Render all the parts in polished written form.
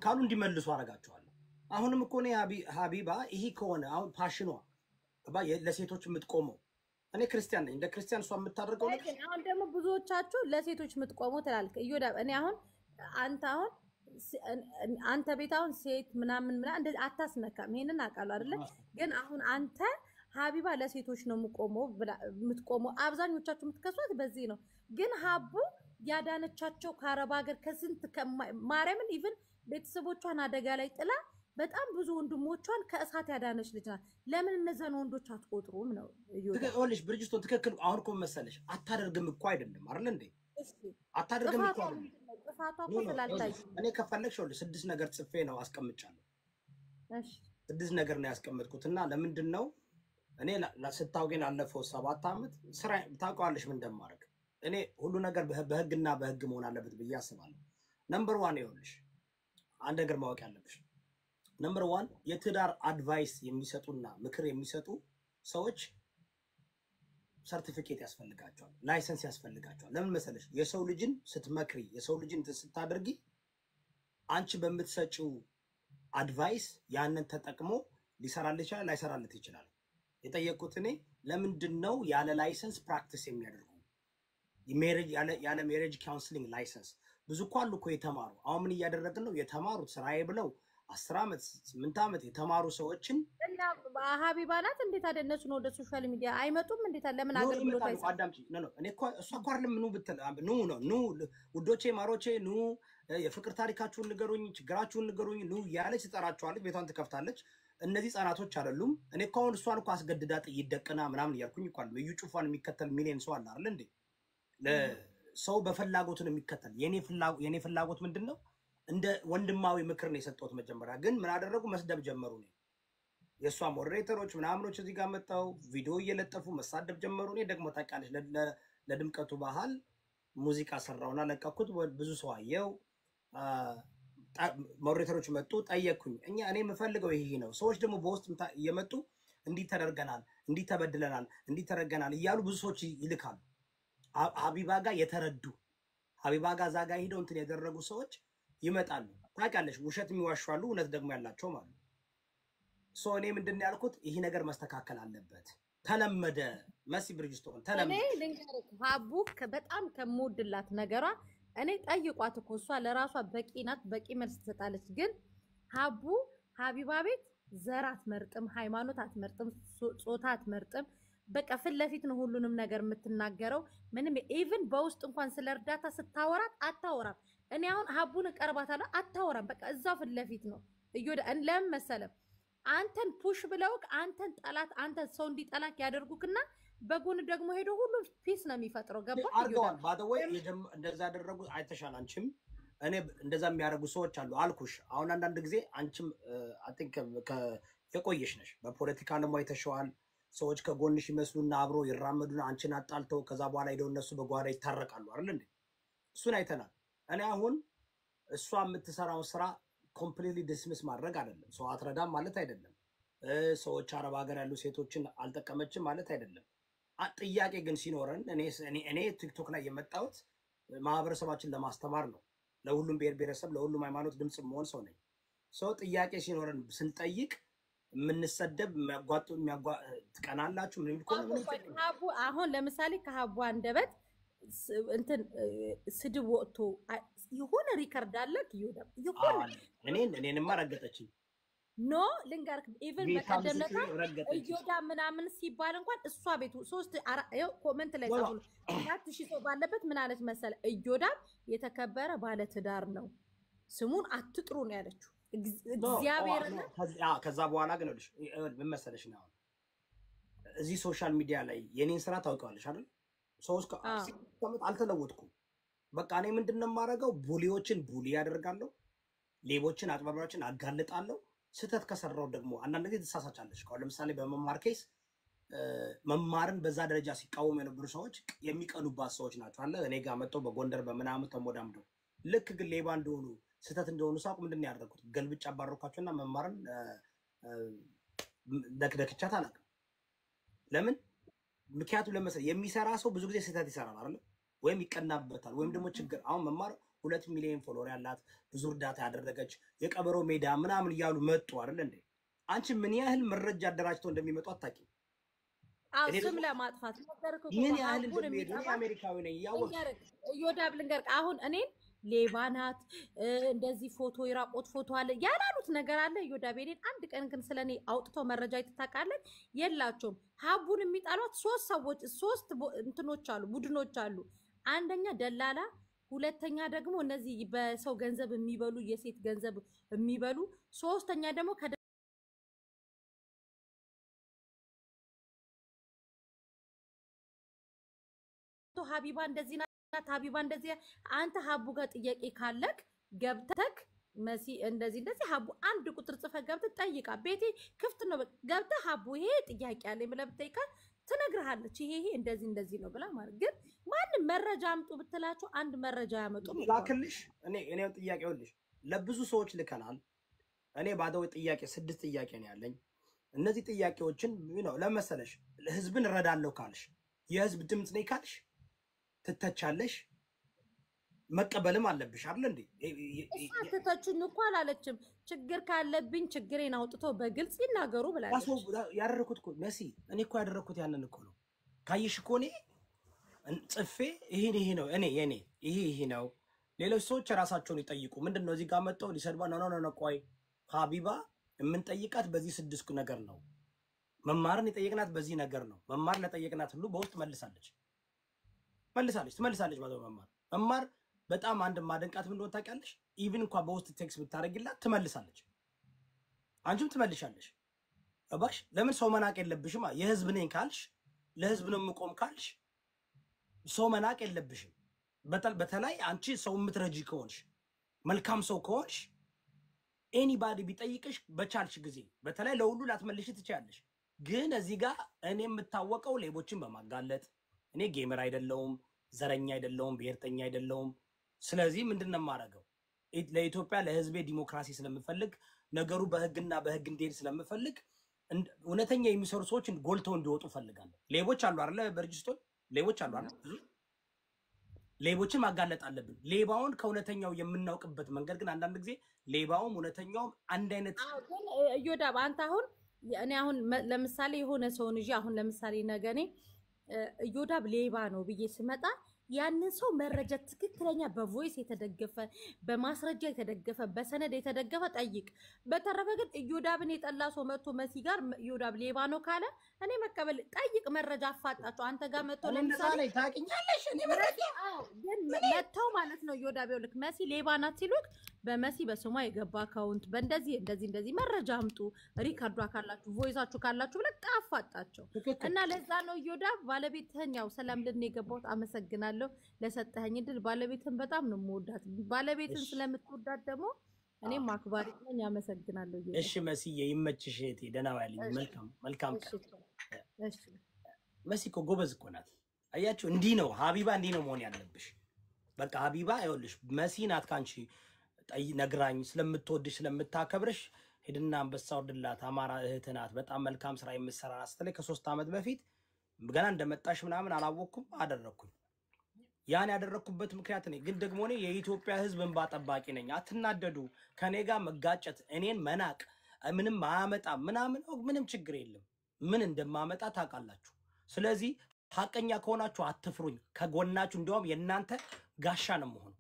ካሉ እንዲመልሱ አረጋቸዋለሁ አሁንም እኮ ነው ሀቢባ ይሄ ከሆነ አሁን ፓሽኗ ለሴቶች የምትቆመው እኔ ክርስቲያን ነኝ እንደ ክርስቲያን እሷ የምታደርገው ነገር አሁን ደግሞ ብዙዎቻችሁ ለሴቶች የምትቆመው ተላልከ እዮዳ እኔ አሁን አንተ ቤት አሁን ሴት ምናምን እንደዚህ አታስነካም ይሄንን አውቃለሁ አይደለ ግን አሁን አንተ ሀቢባ ለሴቶች ነው የምትቆመው አብዛኞቻችሁ የምትከሷት በዚህ ነው ግን ሀቡ ያዳነቻቸው ከአረብ ሀገር ከስንት ማርያምን ኢቭን ቤተሰቦቿን አደጋ ላይ ጥላ በጣም ብዙ ወንድሞቿን ከእሳት ያዳነች ልጅ ናት ለምን እነዛን ወንዶች አትቆጥሩም ነው ይኸውልሽ ብርጅስቶን ትክክል አሁን እኮ መሰለሽ አታደርግም እኮ አይደለም አይደል እንዴ አታደርግም እኮ ጥፋቷ እኮ ስላልታይ እኔ ከፈለግሽ ይኸውልሽ 6 ነገር ጽፌ ነው አስቀምጫለሁ እሺ 6 ነገር ነው ያስቀምጥኩትና ለምንድን ነው እኔ ስታውቂን አለፈው 7 አመት ስራ ታውቃለሽ ምን እንደማደርግ እኔ ሁሉ ነገር በህግና በህግ መሆን አለበት ብዬ አስባለሁ ነምበር 1 ይኸውልሽ አንድ ነገር ማወቅ ያለብሽ ነምበር 1 የትዳር አድቫይስ የሚሰጡና ምክር የሚሰጡ ሰዎች ሰርቲፊኬት ያስፈልጋቸዋል ላይሰንስ ያስፈልጋቸዋል ለምን መሰለሽ የሰው ልጅን ስትመክሪ የሰው ልጅን ስታደርጊ አንቺ በምትሰጪው አድቫይስ ያንን ተጠቅሞ ሊሰራልሽ ይችላል ላይሰራልት ይችላል የጠየቁት እኔ ለምንድነው ያለ ላይሰንስ ፕራክቲስ የሚያደርጉ ያለ ሜሬጅ ካውንስሊንግ ላይሰንስ ብዙ ቋሉ እኮ የተማሩ አሁን ምን እያደረግን ነው የተማሩት ስራዬ ብለው 10 አመት 8 አመት የተማሩ ሰዎችን እና ሀቢባ ናት እንዴት አደነሱ ነው ወደ ሶሻል ሚዲያ አይመጡም እንዴት ለምን አገልግሎት አይሰጥ አዳምጪ ነው እኔ እኮ እሷ እኮ አይደለም ኑ ብትል ኑ ውዶቼ ማሮቼ ኑ የፍቅር ታሪካችሁን ንገሩኝ ችግራችሁን ንገሩኝ ኑ ያለች ትጠራቸዋለች ቤቷን ትከፍታለች እነዚህ ጻናቶች አይደሉም እኔ እኮ አሁን እሷን እኮ አስገድዳ ይደቀና ምናምን ያልኩኝ እኮ አለ እዩ ጩፋን የሚከተል ሚሊየን ሰው አለ አይደል እንዴ ለሰው በፈላጎቱ ነው የሚከተል የኔ ፍላጎት ምንድነው እንደ ወንድማዊ ምክር ነው የሰጠሁት መጀመሪያ ግን ምን አደረጉ መስደብ ጀመሩ ነው የሷ ሞዴሬተሮች ምናምኖች እዚህ ጋር መጣው ቪዲዮ እየለጠፉ መሳደብ ጀመሩ ነው ደግሞ ታውቃለሽ ለድምቀቱ ባህል ሙዚቃ ሰራውና ለቀኩት ብዙ ሰው አየው ሞዴሬተሮች መጡ ጠየቁኝ እኔ የምፈልገው ይሄ ነው ሰዎች ደግሞ በውስጥ እየመጡ እንዲ ተደርገናል እንዲ ተበድለናል እንዲ ተረገናል እያሉ ብዙ ሰዎች ይልካሉ ሀቢባ ጋር የተረዱ ሀቢባ ጋር ዛጋ ሄደው እንትን ያደረጉ ሰዎች ይመጣሉ ታውቃለሽ ውሸት የሚዋሻሉ እውነት ደግሞ ያላቸው ማለት ሶ እኔ ምንድነው ያልኩት ይሄ ነገር መስተካከል አለበት ተለመደ መሲ ብርጅስቶን ተለመደ እኔ ልንገርክ ሀቡ በጣም ከመወድላት ነገሯ እኔ ጠይቋት እኮ እሷ ለራሷ በቂ ናት በቂ መልስ ትሰጣለች ግን ሀቡ ሀቢባ ቤት ዘር አትመርጥም ሃይማኖት አትመርጥም ጾታ አትመርጥም በቃ ፍለፊት ነው ሁሉንም ነገር የምትናገረው ምንም ኢቭን በውስጥ እንኳን ስለ እርዳታ ስታወራት አታወራም እኔ አሁን ሀቡን ቀርባታለሁ አታወራም በቃ እዛው ፍለፊት ነው እዮዳ ለምን መሰለም አንተን ፑሽ ብለውክ አንተን ጠላት አንተ ሰው እንዲጠላክ ያደርጉክና በጎን ደግሞ ሄዶ ሁሉም ፒስ ነው የሚፈጥረው ገባ አርገዋል ባደወይ እንደዛ ያደረጉ አይተሻል አንቺም እኔ እንደዛ የሚያደርጉ ሰዎች አሉ አልኩሽ አሁን አንዳንድ ጊዜ አንቺም አይ ቲንክ የቆየሽ ነሽ በፖለቲካ ዓለም አይተሻዋል ሰዎች ከጎንሽ ይመስሉና አብሮ ይራመዱና አንቺን አጣልተው ከዛ በኋላ ሄደው እነሱ በጓዳ ይታረቃሉ አይደል እንዴ እሱን አይተናል እኔ አሁን እሷ የምትሰራው ስራ ኮምፕሊትሊ ዲስሚስ ማድረግ አይደለም ሰው አትረዳም ማለት አይደለም ሰዎች አረብ ሀገር ያሉ ሴቶችን አልጠቀመችም ማለት አይደለም ጥያቄ ግን ሲኖረን እኔ ቲክቶክ ላይ የመጣሁት ማህበረሰባችን ለማስተማር ነው ለሁሉም ብሔረሰብ ለሁሉም ሃይማኖት ድምጽ መሆን ሰው ነኝ ሰው ጥያቄ ሲኖረን ስንጠይቅ ምንሰደብ ትቀናላችሁ ምን ይልኩ ሀቡ አሁን ለምሳሌ ከሀቡ አንደበት እንትን ስድብ ወጥቶ የሆነ ሪከርድ አለክ ይሆነ እኔንማ ረገጠችኝ ኖ ልንገርክ ኢቭን በቀደምነታ እዮዳ ምናምን ሲባል እንኳን እሷ ቤቱ 3 ኮሜንት ላይ ጻፉ 4000 ሰው ባለበት ምን አለች መሰለ እዮዳ የተከበረ ባለ ትዳር ነው ስሙን አትጥሩ ነው ያለችው እግዚአብሔር ከዛ በኋላ ግን ምን መሰለሽ ነው እዚህ ሶሻል ሚዲያ ላይ የኔን ስራ ታውቂዋለሽ አይደል ሶስት ከመት አልተለወጥኩም በቃ እኔ ምንድነው ማረጋው ቡሊዎችን ቡሊ ያደርጋለሁ ሌቦችን አጥባባዎችን አጋልጣለሁ ስተት ከሰራው ደግሞ አንዳንድ ጊዜ ተሳሳቻለሽ ለምሳሌ በመማር ኬስ መማርን በዛ ደረጃ ሲቃወሙ የነበሩ ሰዎች የሚቀኑባት ሰዎች ናቸው አለ እኔ ጋር መጥተው በጎንደር በመናም ተሞዳምደው ልክ ግን ሌባ እንደሆኑ ስተት እንደሆኑ ሳቁ ምንድነው ያደረኩት ገልብጫ ባረኳቸውና መማርን ደክደክቻት አላውቅም ለምን ምክንያቱ ለምሳሌ የሚሰራ ሰው ብዙ ጊዜ ስተት ይሰራል አይደል ወይም ይቀናበታል ወይም ደግሞ ችግር አሁን መማር 2 ሚሊዮን ፎሎወር ያላት ብዙ እርዳታ ያደረገች የቀበሮ ሜዳ ምናምን እያሉ መጡ አይደል እንዴ? አንቺ ምን ያህል መረጃ አደራጅተው እንደሚመጡ አታውቂም። ስም ለማጥፋት ነገርኩ እኮ ምን ያህል ሀቡን እንደሚሄዱ እኔ አሜሪካዊ ነኝ ያወቅ እዮዳብ ልንገርህ አሁን እኔን ሌባ ናት እንደዚህ ፎቶ የራቆት ፎቶ አለ ያላሉት ነገር አለ። እዮዳብ እኔን አንድ ቀን ግን ስለኔ አውጥተው መረጃ ይተታቃለን የላቸውም። ሀቡን የሚጣሏት 3 ሰዎች 3 እንትኖች አሉ ቡድኖች አሉ። አንደኛ ደላላ፣ ሁለተኛ ደግሞ እነዚህ በሰው ገንዘብ የሚበሉ የሴት ገንዘብ የሚበሉ፣ ሶስተኛ ደግሞ ሀቢባ እንደዚህ ናት ሀቢባ እንደዚህ አንተ ሀቡ ጋር ጥያቄ ካለክ ገብተክ መሲ እንደዚህ ሀቡ አንድ ቁጥር ጽፈህ ገብተህ ጠይቃ። ቤቴ ክፍት ነው ገብተህ ሀቡ ይሄ ጥያቄ አለኝ ብለህ ብትጠይቃት ትነግርሃለች። ይሄ እንደዚህ ነው ብላ ማለት ግን ማንም መረጃ አምጡ ብትላችሁ አንድ መረጃ ያመጡም ላክልሽ። እኔው ጥያቄው ልሽ ለብዙ ሰዎች ልከናል። እኔ ባደው ጥያቄ 6 ጥያቄ ነው ያለኝ። እነዚህ ጥያቄዎችን ነው ለመሰለሽ ህዝብን እረዳለሁ ካልሽ የህዝብ ድምጽ ነኝ ካልሽ ትተቻለሽ መቀበልም አለብሽ አይደል እንዴ? ተተቹኝ እኮ አላለችም። ችግር ካለብኝ ችግሬን አውጥተው በግልጽ ይናገሩ ብላለች። ያደረኩት እኮ መሲ እኔ እኮ ያደረኩት ያንን እኮ ነው። ካይሽ እኮ እኔ ጽፌ ይሄ ነው እኔ የኔ ይሄ ነው። ሌሎች ሰዎች ራሳቸውን ይጠይቁ። ምንድነው እዚህ ጋር መጣው ሊሰድባ ነው ቆይ ሀቢባ የምንጠይቃት በዚህ 6 ነገር ነው። መማርን የጠየቅናት በዚህ ነገር ነው። መማር ለጠየቅናት ሁሉ በውስጥ ትመልሳለች ማለት መማር በጣም አንድ ማደንቃት ምን እንደሆነ ታውቂያለሽ? ኢቭን እንኳን በውስጥ ቴክስት ብታረግላት ትመልሳለች። አንቺም ትመልሻለሽ። አባሽ ለምን ሰው መናቅ የለብሽም። የህዝብ ነኝ ካልሽ ለህዝብ ነው የምቆም ካልሽ ሰው መናቅ የለብሽም። በተለይ አንቺ ሰው የምትረጂ ከሆንሽ መልካም ሰው ከሆንሽ ኤኒባዲ ቢጠይቅሽ በቻልሽ ጊዜ በተለይ ለሁሉ ላትመልሽ ትችያለሽ። ግን እዚህ ጋር እኔ የምታወቀው ሌቦችን በማጋለጥ እኔ ጌመር አይደለሁም፣ ዘረኛ አይደለሁም፣ ብሔርተኛ አይደለሁም። ስለዚህ ምንድነው የማደርገው? ለኢትዮጵያ ለህዝቤ ዲሞክራሲ ስለምፈልግ ነገሩ በህግና በህግ እንዲሄድ ስለምፈልግ እውነተኛ የሚሰሩ ሰዎች ጎልተው እንዲወጡ ፈልጋለሁ። ሌቦች አሉ አይደለ? በርጅስቶን ሌቦች አሉ አይደል? ብዙ ሌቦችን ማጋለጥ አለብን። ሌባውን ከእውነተኛው የምናውቅበት መንገድ ግን አንዳንድ ጊዜ ሌባውም እውነተኛውም አንድ አይነት ግን እዮዳብ አንተ እኔ አሁን ለምሳሌ የሆነ ሰውን እንጂ አሁን ለምሳሌ ነገኔ እዮዳብ ሌባ ነው ብዬ ስመጣ ያንን ሰው መረጃ ትክክለኛ በቮይስ የተደገፈ በማስረጃ የተደገፈ በሰነድ የተደገፈ ጠይቅ። በተረፈ ግን እዮዳብን የጠላ ሰው መጥቶ መሲ ጋር እዮዳብ ሌባ ነው ካለ እኔ መቀበል ጠይቅ። መረጃ አፋጣቸው አንተ ጋር መጥቶ ለምሳሌ ታውቂኛለሽ እኔ መረጃ ግን መጥተው ማለት ነው እዮዳብ ይልክ መሲ ሌባ ናት ሲሉክ በመሲ በስሟ የገባ አካውንት በእንደዚህ መረጃ አምጡ ሪካርዱ ካላችሁ ቮይሳችሁ ካላችሁ ብለህ ጣፋጣቸው እና ለዛ ነው እዮዳብ ባለቤትህን ያው ሰላም ልን የገባሁት አመሰግናለሁ ለሰጠኸኝ ድል። ባለቤትን በጣም ነው የምወዳት። ባለቤትን ስለምትወዳት ደግሞ እኔም አክባሪ ነኝ። አመሰግናለሁ። እሺ መስዬ ይመችሽ እህቴ፣ ደህና ዋልኝ። መልካም እሺ መሲ እኮ ጎበዝ እኮ ናት። አያችሁ እንዲህ ነው ሀቢባ፣ እንዲህ ነው መሆን ያለብሽ። በቃ ሀቢባ ይኸውልሽ መሲ ናት ካንቺ ነግራኝ ስለምትወድሽ ስለምታከብርሽ ሄድና አንበሳ ወርድላት አማራ እህት ናት። በጣም መልካም ስራ የምትሰራ ስትለኝ ከ3 ዓመት በፊት ገና እንደመጣሽ ምናምን አላወቅኩም አደረኩኝ። ያን ያደረኩበት ምክንያት ነኝ። ግን ደግሞ እኔ የኢትዮጵያ ህዝብ እንባ ጠባቂ ነኝ። አትናደዱ። ከኔ ጋር መጋጨት እኔን መናቅ ምንም ማያመጣ ምንም ችግር የለም። ምን እንደማመጣ ታውቃላችሁ። ስለዚህ ሐቀኛ ከሆናችሁ አትፍሩኝ። ከጎናችሁ እንደውም የእናንተ ጋሻ ነው የምሆነው።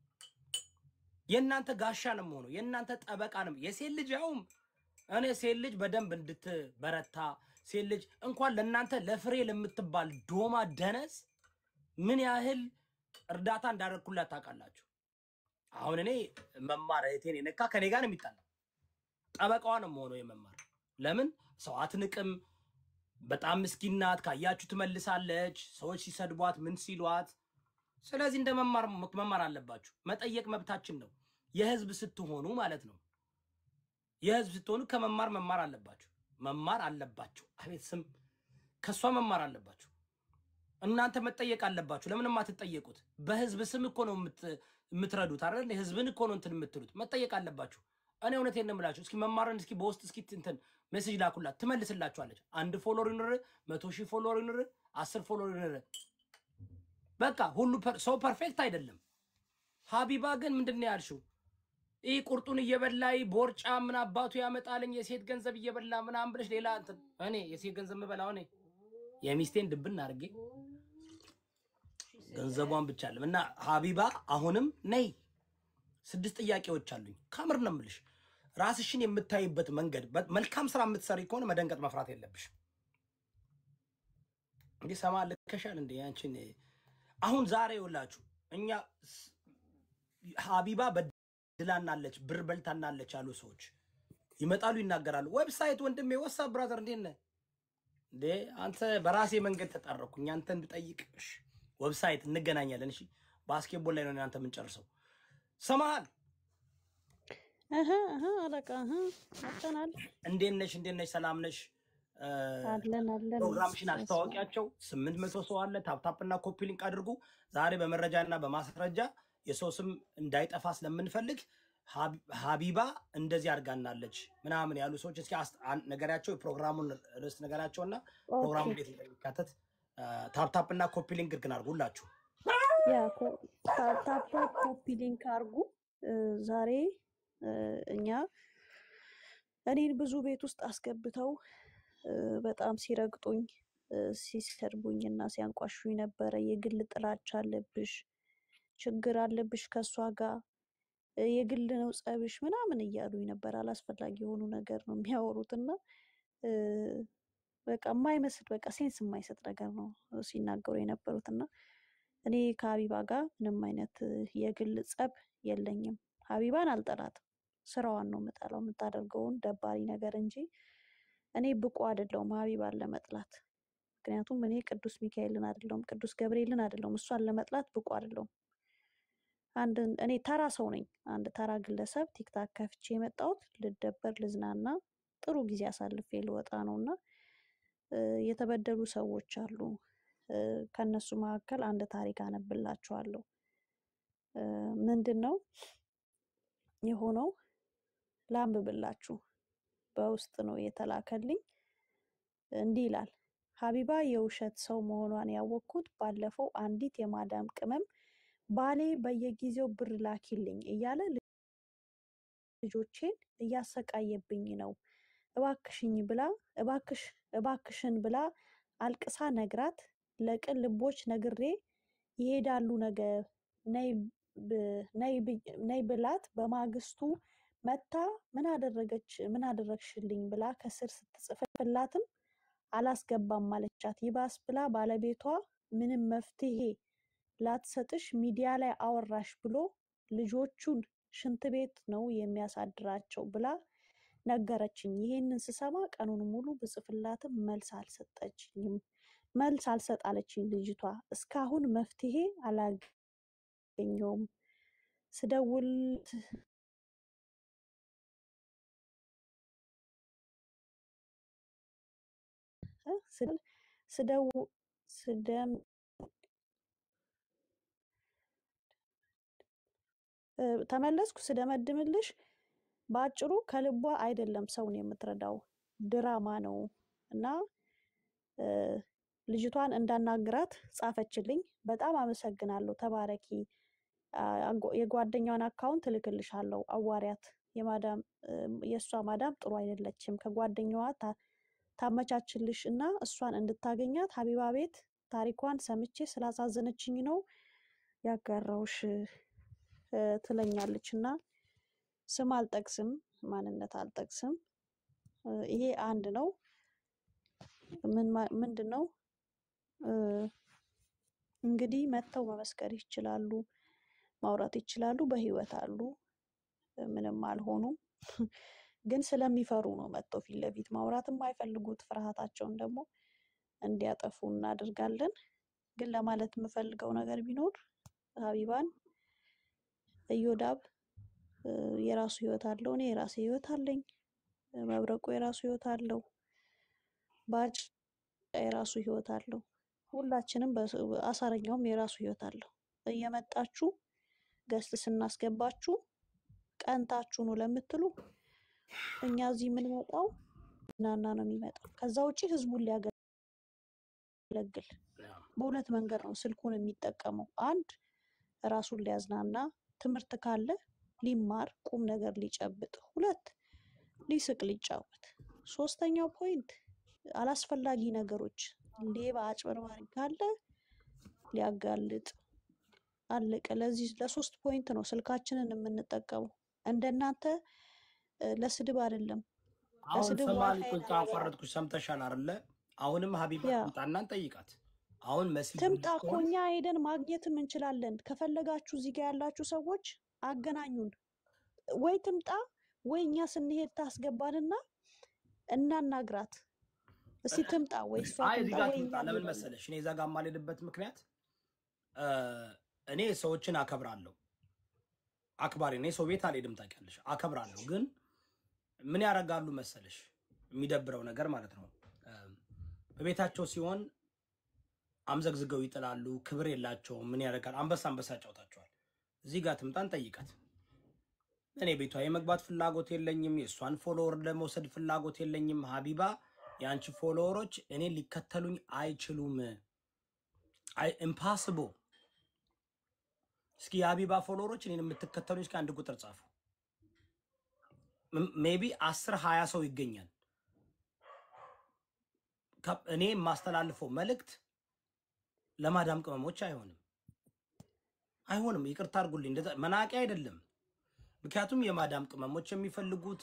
የእናንተ ጠበቃ ነው። የሴት ልጅ ያውም እኔ ሴት ልጅ በደንብ እንድትበረታ ሴት ልጅ እንኳን ለእናንተ ለፍሬ ለምትባል ዶማ ደነስ ምን ያህል እርዳታ እንዳደረኩላት ታውቃላችሁ። አሁን እኔ መማር እህቴን የነካ ከኔ ጋር ነው የሚጣለው። ጠበቃዋ ነው የምሆነው የመማር። ለምን ሰው አትንቅም። በጣም ምስኪን ናት። ካያችሁ ትመልሳለች። ሰዎች ሲሰድቧት ምን ሲሏት። ስለዚህ እንደ መማር አለባችሁ። መጠየቅ መብታችን ነው። የህዝብ ስትሆኑ ማለት ነው። የህዝብ ስትሆኑ ከመማር አለባችሁ። አቤት ስም ከሷ መማር አለባችሁ። እናንተ መጠየቅ አለባችሁ። ለምንም አትጠየቁት? በህዝብ ስም እኮ ነው የምትረዱት አይደል? ህዝብን እኮ ነው እንትን የምትሉት። መጠየቅ አለባችሁ። እኔ እውነቴን ነው የምላችሁ። እስኪ መማርን እስኪ በውስጥ እስኪ እንትን ሜሴጅ ላኩላት፣ ትመልስላችኋለች። 1 ፎሎወር ይኑር፣ 100,000 ፎሎወር ይኑር፣ 10 ፎሎወር ይኑር፣ በቃ ሁሉ ሰው ፐርፌክት አይደለም። ሀቢባ ግን ምንድነው ያልሽው? ይሄ ቁርጡን እየበላይ ቦርጫ ምን አባቱ ያመጣልኝ የሴት ገንዘብ እየበላ ምናምን ብለሽ ሌላ እንትን እኔ የሴት ገንዘብ የምበላው እኔ የሚስቴን ድብና አድርጌ ገንዘቧን ብቻ አለም እና ሀቢባ አሁንም ነይ 6 ጥያቄዎች አሉኝ። ከምር ነው የምልሽ። ራስሽን የምታይበት መንገድ መልካም ስራ የምትሰሪ ከሆነ መደንገጥ መፍራት የለብሽ። እንዴ ሰማ ልከሻል እንዴ አንቺን አሁን ዛሬ ይውላችሁ እኛ ሀቢባ በድላናለች ብር በልታናለች ያሉ ሰዎች ይመጣሉ ይናገራሉ። ዌብሳይት ወንድሜ ወሳብ ብራዘር እንዴ ነህ እንዴ አንተ በራሴ መንገድ ተጣረኩኝ አንተን ብጠይቅሽ ዌብሳይት እንገናኛለን። እሺ ባስኬትቦል ላይ ነው አንተ ምን ጨርሰው ሰማሃል አለቃ አጣናል። እንዴት ነሽ ሰላም ነሽ? አለን ፕሮግራምሽን አስተዋወቂያቸው 800 ሰው አለ። ታፕታፕና ኮፒ ሊንክ አድርጉ። ዛሬ በመረጃና በማስረጃ የሰው ስም እንዳይጠፋ ስለምንፈልግ ሀቢባ እንደዚህ አድርጋናለች ምናምን ያሉ ሰዎች እስኪ ነገራቸው የፕሮግራሙን ርዕስ ነገራቸውና ፕሮግራሙ እንዴት እንደሚካተት ታፕታፕና ኮፒ ሊንክ ግን አድርጉላችሁ። ያ ታፕታፕ ኮፒ ሊንክ አድርጉ። ዛሬ እኔን ብዙ ቤት ውስጥ አስገብተው በጣም ሲረግጡኝ ሲሰርቡኝ እና ሲያንቋሹኝ ነበረ። የግል ጥላቻ አለብሽ፣ ችግር አለብሽ ከሷ ጋር የግል ነው ጸብሽ ምናምን እያሉኝ ነበር። አላስፈላጊ የሆኑ ነገር ነው የሚያወሩትና በቃ የማይመስል በቃ ሴንስ የማይሰጥ ነገር ነው ሲናገሩ የነበሩትና እኔ ከሀቢባ ጋር ምንም አይነት የግል ጸብ የለኝም። ሀቢባን አልጠላትም፣ ስራዋን ነው የምጠላው የምታደርገውን ደባሪ ነገር እንጂ እኔ ብቁ አይደለሁም ሀቢባን ለመጥላት። ምክንያቱም እኔ ቅዱስ ሚካኤልን አይደለሁም ቅዱስ ገብርኤልን አይደለሁም፣ እሷን ለመጥላት ብቁ አይደለሁም። እኔ ተራ ሰው ነኝ፣ አንድ ተራ ግለሰብ ቲክታክ ከፍቼ የመጣሁት ልደበር ልዝናና ጥሩ ጊዜ አሳልፌ ልወጣ ነውና የተበደሉ ሰዎች አሉ። ከነሱ መካከል አንድ ታሪክ አነብላችኋለሁ። ምንድነው የሆነው? ላንብብላችሁ። በውስጥ ነው የተላከልኝ። እንዲህ ይላል። ሀቢባ የውሸት ሰው መሆኗን ያወቅኩት ባለፈው አንዲት የማዳም ቅመም ባሌ በየጊዜው ብር ላኪልኝ እያለ ልጆቼን እያሰቃየብኝ ነው፣ እባክሽን ብላ አልቅሳ ነግራት ለቅን ልቦች ነግሬ ይሄዳሉ ነገር ነይ ብላት በማግስቱ መታ ምን አደረግሽልኝ ብላ ከስር ስትጽፍላትም አላስገባም ማለቻት። ይባስ ብላ ባለቤቷ ምንም መፍትሄ ላትሰጥሽ ሚዲያ ላይ አወራሽ ብሎ ልጆቹን ሽንት ቤት ነው የሚያሳድራቸው ብላ ነገረችኝ። ይሄንን ስሰማ ቀኑን ሙሉ ብጽፍላትም መልስ አልሰጣለችኝ ልጅቷ። እስካሁን መፍትሄ አላገኘውም። ስደውል ተመለስኩ። ስደመድምልሽ በአጭሩ ከልቧ አይደለም ሰውን የምትረዳው ድራማ ነው እና ልጅቷን እንዳናግራት ጻፈችልኝ። በጣም አመሰግናለሁ፣ ተባረኪ። የጓደኛዋን አካውንት እልክልሻለሁ፣ አዋሪያት። የእሷ ማዳም ጥሩ አይደለችም፣ ከጓደኛዋ ታመቻችልሽ እና እሷን እንድታገኛት ሀቢባ ቤት ታሪኳን ሰምቼ ስላሳዘነችኝ ነው ያጋራውሽ ትለኛለች። እና ስም አልጠቅስም፣ ማንነት አልጠቅስም። ይሄ አንድ ነው። ምንድነው እንግዲህ መተው መመስከር ይችላሉ፣ ማውራት ይችላሉ፣ በህይወት አሉ፣ ምንም አልሆኑም። ግን ስለሚፈሩ ነው መተው ፊት ለፊት ማውራት የማይፈልጉት። ፍርሃታቸውን ደግሞ እንዲያጠፉ እናደርጋለን። ግን ለማለት የምፈልገው ነገር ቢኖር ሀቢባን እዮዳብ የራሱ ህይወት አለው፣ እኔ የራሴ ህይወት አለኝ፣ መብረቁ የራሱ ህይወት አለው፣ ባጭ የራሱ ህይወት አለው። ሁላችንም አሳረኛውም የራሱ ህይወት አለው። እየመጣችሁ ገስት ስናስገባችሁ ቀንታችሁ ነው ለምትሉ እኛ እዚህ የምንመጣው ናና ነው የሚመጣው። ከዛ ውጪ ህዝቡን ሊያገለግል በሁለት መንገድ ነው ስልኩን የሚጠቀመው። አንድ ራሱን ሊያዝናና ትምህርት ካለ ሊማር ቁም ነገር ሊጨብጥ፣ 2 ሊስቅ ሊጫወት፣ 3ኛው ፖይንት አላስፈላጊ ነገሮች ሌባ አጭበርባሪ ካለ ሊያጋልጥ። አለቀ። ለዚህ ለ3 ፖይንት ነው ስልካችንን የምንጠቀመው። እንደናንተ ለስድብ አይደለም። አሁን ለስድብ ሰማል ዋይፋይ ቁጣ አቋረጥኩሽ፣ ሰምተሻል አይደለ? አሁንም ሀቢባ ያ ትምጣና ጠይቃት። አሁን መሲል ትምጣ እኮ እኛ ሄደን ማግኘትም እንችላለን። ከፈለጋችሁ እዚህ ጋር ያላችሁ ሰዎች አገናኙን። ወይ ትምጣ ወይ እኛ ስንሄድ ታስገባንና እናናግራት። እስቲ ትምጣ ወይ እሷ አይ እዚህ ትምጣ ጋር ወይ ትምጣ። እኛ ለምን እንሄዳለን። መሰለሽ እኔ እዛ ጋር የማልሄድበት ምክንያት እኔ ሰዎችን አከብራለሁ፣ አክባሪ ነኝ። ሰው ቤት አልሄድም ታውቂያለሽ፣ አከብራለሁ። ግን ምን ያደርጋሉ መሰለሽ የሚደብረው ነገር ማለት ነው በቤታቸው ሲሆን አምዘግዝገው ይጥላሉ፣ ክብር የላቸውም። ምን ያደርጋል? አንበሳ አንበሳ ያጫውታቸዋል። እዚህ ጋር ትምጣን ጠይቃት። እኔ ቤቷ የመግባት ፍላጎት የለኝም፣ የእሷን ፎሎወር ለመውሰድ ፍላጎት የለኝም። ሀቢባ የአንቺ ፎሎወሮች እኔ ሊከተሉኝ አይችሉም። ኢምፓስብል። እስኪ የሀቢባ ፎሎወሮች እኔን የምትከተሉኝ እስኪ አንድ ቁጥር ጻፉ። ሜቢ 10-20 ሰው ይገኛል። እኔ የማስተላልፈው መልእክት ለማዳም ቅመሞች አይሆንም። ይቅርታ አድርጉልኝ፣ እንደዛ መናቂ አይደለም። ምክንያቱም የማዳም ቅመሞች የሚፈልጉት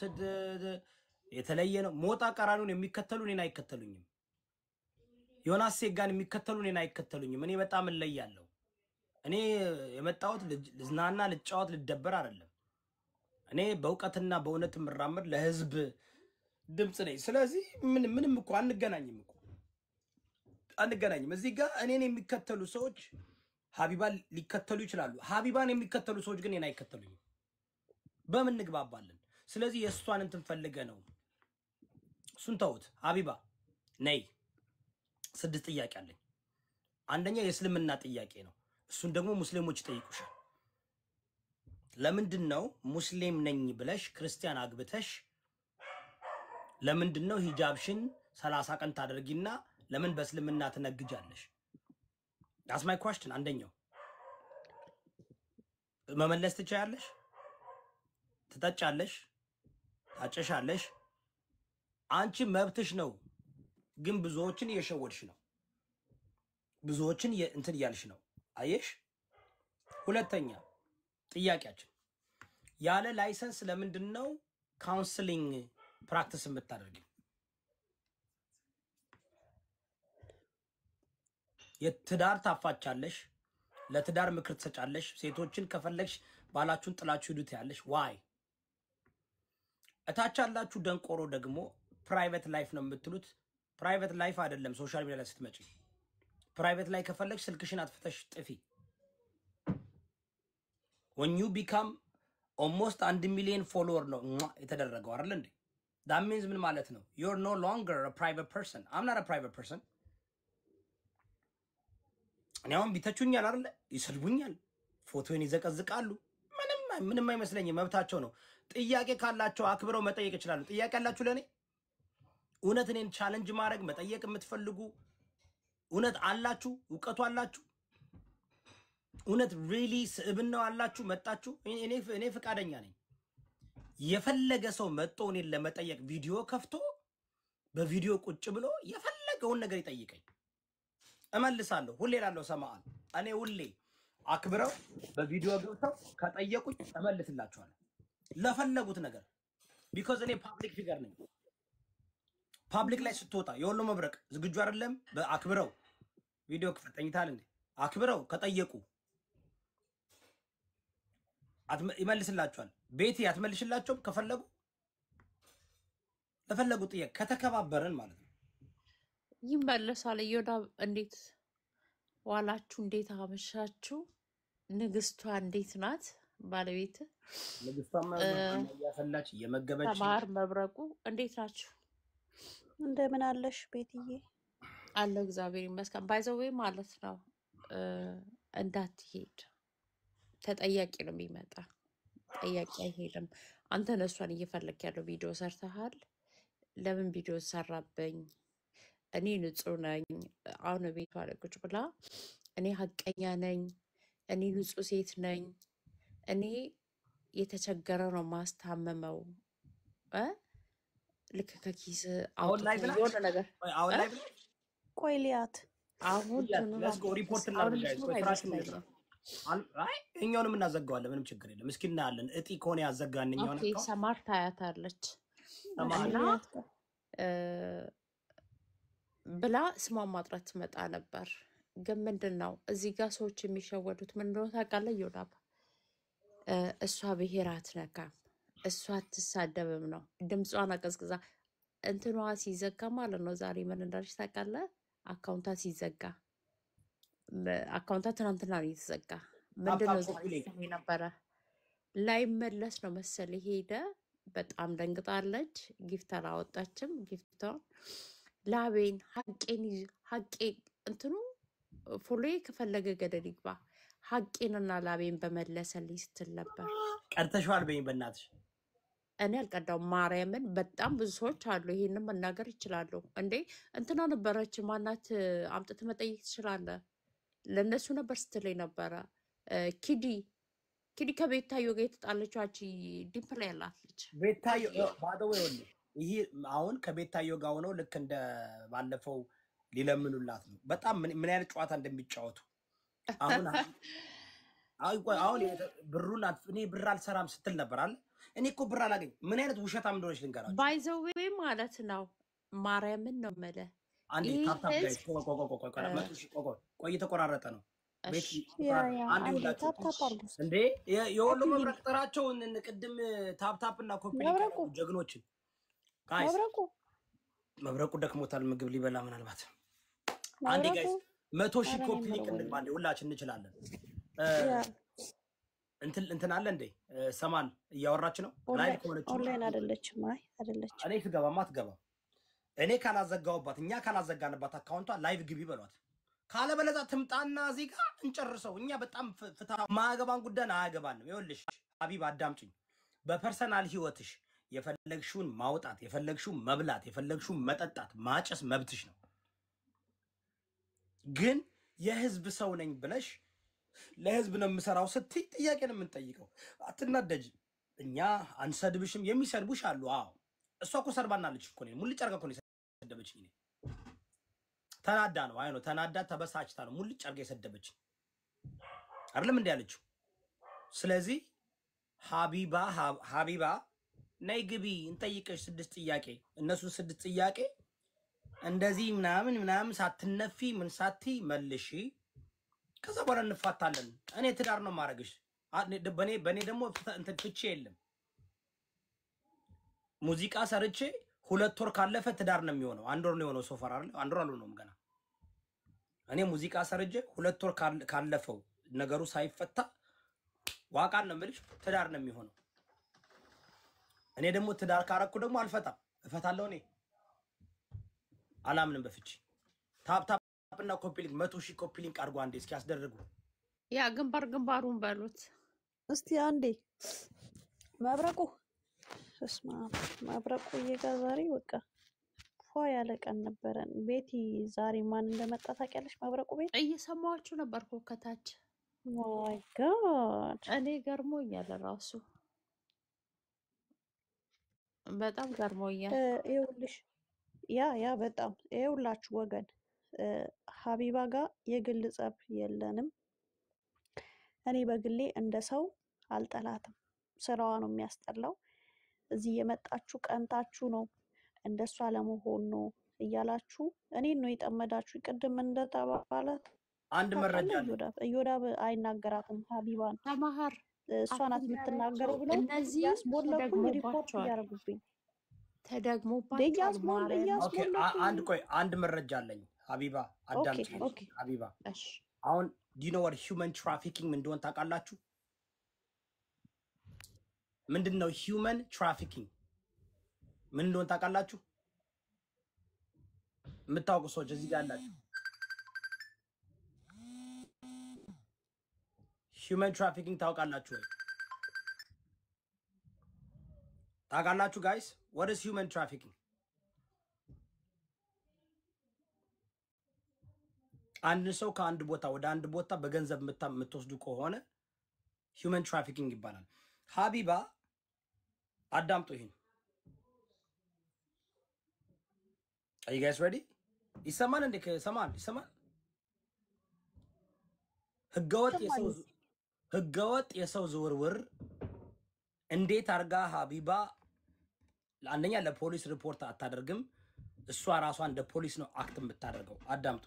የተለየ ነው። ሞጣ ቀራኒውን የሚከተሉ እኔን አይከተሉኝም። ዮናስ ሴጋን የሚከተሉ እኔን አይከተሉኝም። እኔ በጣም እለያለሁ። እኔ የመጣሁት ልዝናና፣ ልጫወት፣ ልደበር አይደለም። እኔ በእውቀትና በእውነት የምራመድ ለህዝብ ድምፅ ነኝ። ስለዚህ ምንም እኮ አንገናኝም። እዚህ ጋር እኔን የሚከተሉ ሰዎች ሀቢባን ሊከተሉ ይችላሉ። ሀቢባን የሚከተሉ ሰዎች ግን እኔን አይከተሉኝም። በምን እንግባባለን? ስለዚህ የእሷን እንትን ፈልገ ነው። እሱን ተውት። ሀቢባ ነይ። 6 ጥያቄ አለኝ። አንደኛ የእስልምና ጥያቄ ነው። እሱን ደግሞ ሙስሊሞች ይጠይቁሻል። ለምንድን ነው ሙስሊም ነኝ ብለሽ ክርስቲያን አግብተሽ ለምንድን ነው ሂጃብሽን 30 ቀን ታደርጊና ለምን በእስልምና ትነግጃለሽ? ዳስ ማይ ኳስችን። አንደኛው መመለስ ትችያለሽ። ትጠጫለሽ፣ ታጨሻለሽ። አንቺ መብትሽ ነው፣ ግን ብዙዎችን እየሸወድሽ ነው። ብዙዎችን እንትን እያልሽ ነው። አየሽ? ሁለተኛ ጥያቄያችን ያለ ላይሰንስ ለምንድን ነው ካውንስሊንግ ፕራክቲስ የምታደርጊው? የትዳር ታፋቻለሽ፣ ለትዳር ምክር ትሰጫለሽ። ሴቶችን ከፈለግሽ ባላችሁን ጥላችሁ ሂዱት ያለሽ ዋይ? እታች ያላችሁ ደንቆሮ ደግሞ ፕራይቬት ላይፍ ነው የምትሉት። ፕራይቬት ላይፍ አይደለም ሶሻል ሚዲያ ላይ ስትመጪ። ፕራይቬት ላይ ከፈለግሽ ስልክሽን አጥፍተሽ ጥፊ። when you become almost 1 million follower ነው የተደረገው አይደል እንዴ? that means ምን ማለት ነው? you're no longer a private person. I'm not a private person. እኔ አሁን ቢተቹኛል አይደል? ይሰድቡኛል፣ ፎቶን ይዘቀዝቃሉ። ምንም አይመስለኝም፣ መብታቸው ነው። ጥያቄ ካላቸው አክብረው መጠየቅ ይችላሉ። ጥያቄ ያላችሁ ለኔ እውነት እኔን ቻሌንጅ ማድረግ መጠየቅ የምትፈልጉ እውነት አላችሁ፣ እውቀቱ አላችሁ፣ እውነት ሪሊ ስብዕናው አላችሁ፣ መጣችሁ እኔ ፈቃደኛ ነኝ። የፈለገ ሰው መጥቶ እኔን ለመጠየቅ ቪዲዮ ከፍቶ በቪዲዮ ቁጭ ብሎ የፈለገውን ነገር ይጠይቀኝ፣ እመልሳለሁ። ሁሌ ላለው ሰማዓን እኔ ሁሌ አክብረው በቪዲዮ ገብተው ከጠየቁኝ እመልስላችኋለሁ ለፈለጉት ነገር። ቢኮዝ እኔ ፓብሊክ ፊገር ነኝ። ፓብሊክ ላይ ስትወጣ የወሎ መብረቅ ዝግጁ አይደለም። በአክብረው ቪዲዮ ከፈጠኝታል እንዴ አክብረው ከጠየቁ ይመልስላችኋል። ቤቲ አትመልሽላቸውም ከፈለጉ ለፈለጉ ጥያቄ ከተከባበርን ማለት ነው ይመለሳል። ዮዳ እንዴት ዋላችሁ? እንዴት አመሻችሁ? ንግስቷ እንዴት ናት? ባለቤት ንግስቷማ ያፈላች የመገበች ተማር መብረቁ እንዴት ናችሁ? እንደምን አለሽ ቤትዬ? አለው እግዚአብሔር ይመስገን። ባይዘዌ ማለት ነው እንዳትሄድ ተጠያቂ ነው የሚመጣ፣ ጠያቂ አይሄድም። አንተ ነሷን እየፈለክ ያለው ቪዲዮ ሰርተሃል። ለምን ቪዲዮ ሰራበኝ? እኔ ንጹህ ነኝ። አሁን ቤቷ ላይ ቁጭ ብላ እኔ ሀቀኛ ነኝ፣ እኔ ንጹህ ሴት ነኝ፣ እኔ የተቸገረ ነው ማስታመመው እ ልክ ከኪስ አሁን ላይ አውጥተህ ብላ የሆነ ነገር አሁን እ ላይ ብላ ቆይ ሊያት አሁን let's go ሪፖርት አሁን እናድርግ ጋይስ ልትኖር ቆይ ፍራሽን እንስራ አይመስለኝም። አይ እኛውንም እናዘጋዋለን ምንም ችግር የለም እስኪ እናያለን እጢ ከሆነ ያዘጋን እኛውን ኦኬ ሰማር ታያታለች ሰማር እና ሊያት ጋር እ ብላ ስሟን ማጥራት ትመጣ ነበር። ግን ምንድን ነው እዚህ ጋር ሰዎች የሚሸወዱት ምን እንደሆነ ታውቃለህ? ዮዳብ እሷ ብሔር አትነካም፣ እሷ አትሳደብም ነው ድምጿን አቀዝቅዛ እንትኗ ሲዘጋ ማለት ነው። ዛሬ ምን እንዳለች ታውቃለህ? አካውንቷ ሲዘጋ አካውንቷ ትናንትና ነው የተዘጋ። ምንድን ነው ታፕታፕ ዛሬ ኮፒ ሊንክ ስትል የነበረ ላይመለስ ነው መሰል ሄደ። በጣም ደንግጣለች። ጊፍት አላወጣችም። ጊፍቷን ላቤን ሀቄን እንትኑ ፎሎ ከፈለገ ገደል ይግባ ሀቄንና ላቤን በመለሰልኝ ስትል ነበር። ቀርተሽዋል በይኝ በእናትሽ እኔ አልቀዳው ማርያምን። በጣም ብዙ ሰዎች አሉ ይሄንን መናገር ይችላሉ። እንዴ እንትና ነበረች ማናት አምጥተህ መጠየቅ ትችላለህ። ለእነሱ ነበር ስትለኝ ነበረ። ኪዲ ከቤታዮ ጋር የተጣለችው አንቺ ዲምፕል ላይ ያላት ልጅ ቤታዮ ባዶ ወይ ይሄ አሁን ከቤታዮ ጋር ሆነው ልክ እንደ ባለፈው ሊለምኑላት ነው። በጣም ምን አይነት ጨዋታ እንደሚጫወቱ አሁን ብሩን እኔ ብር አልሰራም ስትል ነበር አለ። እኔ እኮ ብር አላገኝ ምን አይነት ውሸታም እንደሆነች ልንገራችሁ። ባይዘዌ ማለት ነው ማርያምን ነው የምልህ። አንዴ ይህ ታፕታፕ ጋይስ ህዝብ ቆይ እየተቆራረጠ ነው። ቤት እሺ አንዴ አንዴ ሁላችሁ ታፕታፕ አድርጉ እስኪ። እንዴ የወሎ ኮፒ ሊንክ መብረቅ ጥራቸውን ቅድም ታፕታፕ እና ኮፒ ሊንክ መብረቁ ያደረጉ ጀግኖችን ጋይስ መብረቁ መብረቁ ደክሞታል ምግብ ሊበላ ምናልባት አንዴ መብረቁ ጋይስ 100,000 ኧረ ኮፒ እኔም ሊንክ መረወኝ እንግባ አንዴ ሁላችን እንችላለን። ያ እንትን አለ እንዴ ሰማን እያወራች ነው ላይቭ ከሆነች ኦንላይን አይደለችም። አይ አይደለችም። እኔ ትገባማ አትገባም። እኔ ካላዘጋውባት እኛ ካላዘጋንባት አካውንቷ ላይቭ ግቢ በሏት። ካለበለዛ ትምጣና እዚህ ጋር እንጨርሰው። እኛ በጣም ፍትሃ ማያገባን ጉዳይ አያገባንም። ይኸውልሽ ሀቢብ አዳምጪኝ። በፐርሰናል ህይወትሽ የፈለግሽውን ማውጣት፣ የፈለግሽውን መብላት፣ የፈለግሽውን መጠጣት፣ ማጨስ መብትሽ ነው። ግን የህዝብ ሰው ነኝ ብለሽ ለህዝብ ነው የምሰራው ስትይ ጥያቄ ነው የምንጠይቀው። አትናደጅ። እኛ አንሰድብሽም። የሚሰድቡሽ አሉ። አዎ እሷ እኮ ሰድባናለች እኮ ነው ሙልጭ አርጋ እኮ ነው የሰደበችኝ። እኔ ተናዳ ነው አይ ነው ተናዳ ተበሳጭታ ነው ሙልጭ አርጋ የሰደበችኝ አይደለም እንዴ ያለችው። ስለዚህ ሀቢባ ነይ ግቢ እንጠይቅሽ 6 ጥያቄ። እነሱን 6 ጥያቄ እንደዚህ ምናምን ሳትነፊ ምን ሳቲ መልሺ። ከዛ በኋላ እንፋታለን። እኔ ትዳር ነው ማረግሽ። በኔ ደግሞ እንትን ፍቺ የለም። ሙዚቃ ሰርቼ 2 ወር ካለፈ ትዳር ነው የሚሆነው። 1 ወር ነው የሆነው ሶፋር አይደል? 1 ወር አልሆነውም ገና። እኔ ሙዚቃ ሰርቼ 2 ወር ካለፈው ነገሩ ሳይፈታ ዋቃን ነው የምልሽ ትዳር ነው የሚሆነው። እኔ ደግሞ ትዳር ካረኩ ደግሞ አልፈታም። እፈታለሁ። እኔ አላምንም በፍቺ። ታፕታፕ እና ኮፒ ሊንክ 100,000 ኮፒ ሊንክ አድርጎ አንዴ እስኪ ያስደርጉ። ያ ግንባሩን በሉት እስቲ አንዴ መብረቁ እስማ መብረቁ ዛሬ በቃ ፏ ያለ ቀን ነበረን። ቤቲ ዛሬ ማን እንደመጣ ታውቂያለሽ? መብረቁ ቤት እየሰማችሁ ነበርኩ ከታች። ማይ ጋድ እኔ ገርሞኛል ራሱ በጣም ገርሞኛል። ይኸውልሽ ያ በጣም ይኸውላችሁ ወገን ሀቢባ ጋር የግል ጸብ የለንም። እኔ በግሌ እንደ ሰው አልጠላትም። ስራዋ ነው የሚያስጠላው። እዚህ የመጣችሁ ቀንታችሁ ነው እንደሷ ለመሆን ነው እያላችሁ እኔን ነው የጠመዳችሁ። ቅድም እንደተባለ አንድ መረጃ አለ። እዮዳብ አይናገራትም ሀቢባን ተማሃር እሷ ናት የምትናገረው ብለው እነዚህ ያስቦለኩኝ ሪፖርት እያደረጉብኝ ተደግሞባቸዋል። አንድ መረጃ አለኝ። ሀቢባ አዳምጪ። ሀቢባ አሁን ዲኖ ወር ሂውመን ትራፊኪንግ ምን እንደሆነ ታውቃላችሁ? ምንድነው ሂውመን ትራፊኪንግ ምን እንደሆነ ታውቃላችሁ? የምታውቁ ሰዎች እዚህ ጋር አላችሁ። ሂውመን ትራፊኪንግ ታውቃላችሁ ወይ? ታውቃላችሁ ጋይስ? what is human trafficking? አንድ ሰው ከአንድ ቦታ ወደ አንድ ቦታ በገንዘብ የምትወስዱ ከሆነ ሂውመን ትራፊኪንግ ይባላል። ሀቢባ አዳምጡ ይሄን። Are you guys ready? ይሰማል እንዴ? ከሰማል ይሰማል። ህገወጥ የሰው ዝውውር እንዴት አርጋ ሀቢባ አንደኛ ለፖሊስ ሪፖርት አታደርግም? እሷ ራሷ እንደ ፖሊስ ነው አክት የምታደርገው። አዳምጡ።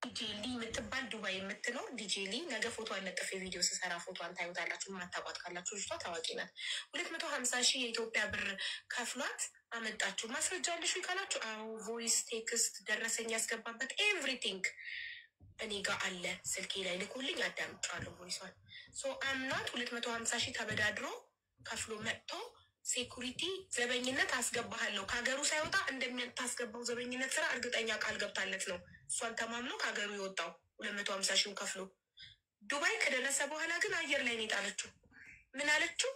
ዲጄሊ የምትባል ዱባይ የምትኖር ዲጄሊ ነገ ፎቶ አነጥፍ ቪዲዮ ስሰራ ፎቶን ታዩታላችሁ። ማታቋት ካላችሁ ልጅቷ ታዋቂ ናት። 250,000 የኢትዮጵያ ብር ከፍሏት አመጣችሁ። ማስረጃ አለሽ ካላችሁ አዎ፣ ቮይስ ቴክስት ደረሰኝ ያስገባበት ኤቭሪቲንግ እኔ ጋር አለ። ስልኬ ላይ ልኮልኝ አዳምጫለሁ ቮይሷን። ሶ አምናት 250,000 ተበዳድሮ ከፍሎ መጥቶ ሴኩሪቲ ዘበኝነት አስገባሃለሁ ከሀገሩ ሳይወጣ እንደምታስገባው ዘበኝነት ስራ እርግጠኛ ቃል ገብታለት ነው እሷን ተማምኖ ከሀገሩ የወጣው 250,000 ከፍሎ። ዱባይ ከደረሰ በኋላ ግን አየር ላይ ነው የጣለችው። ምን አለችው?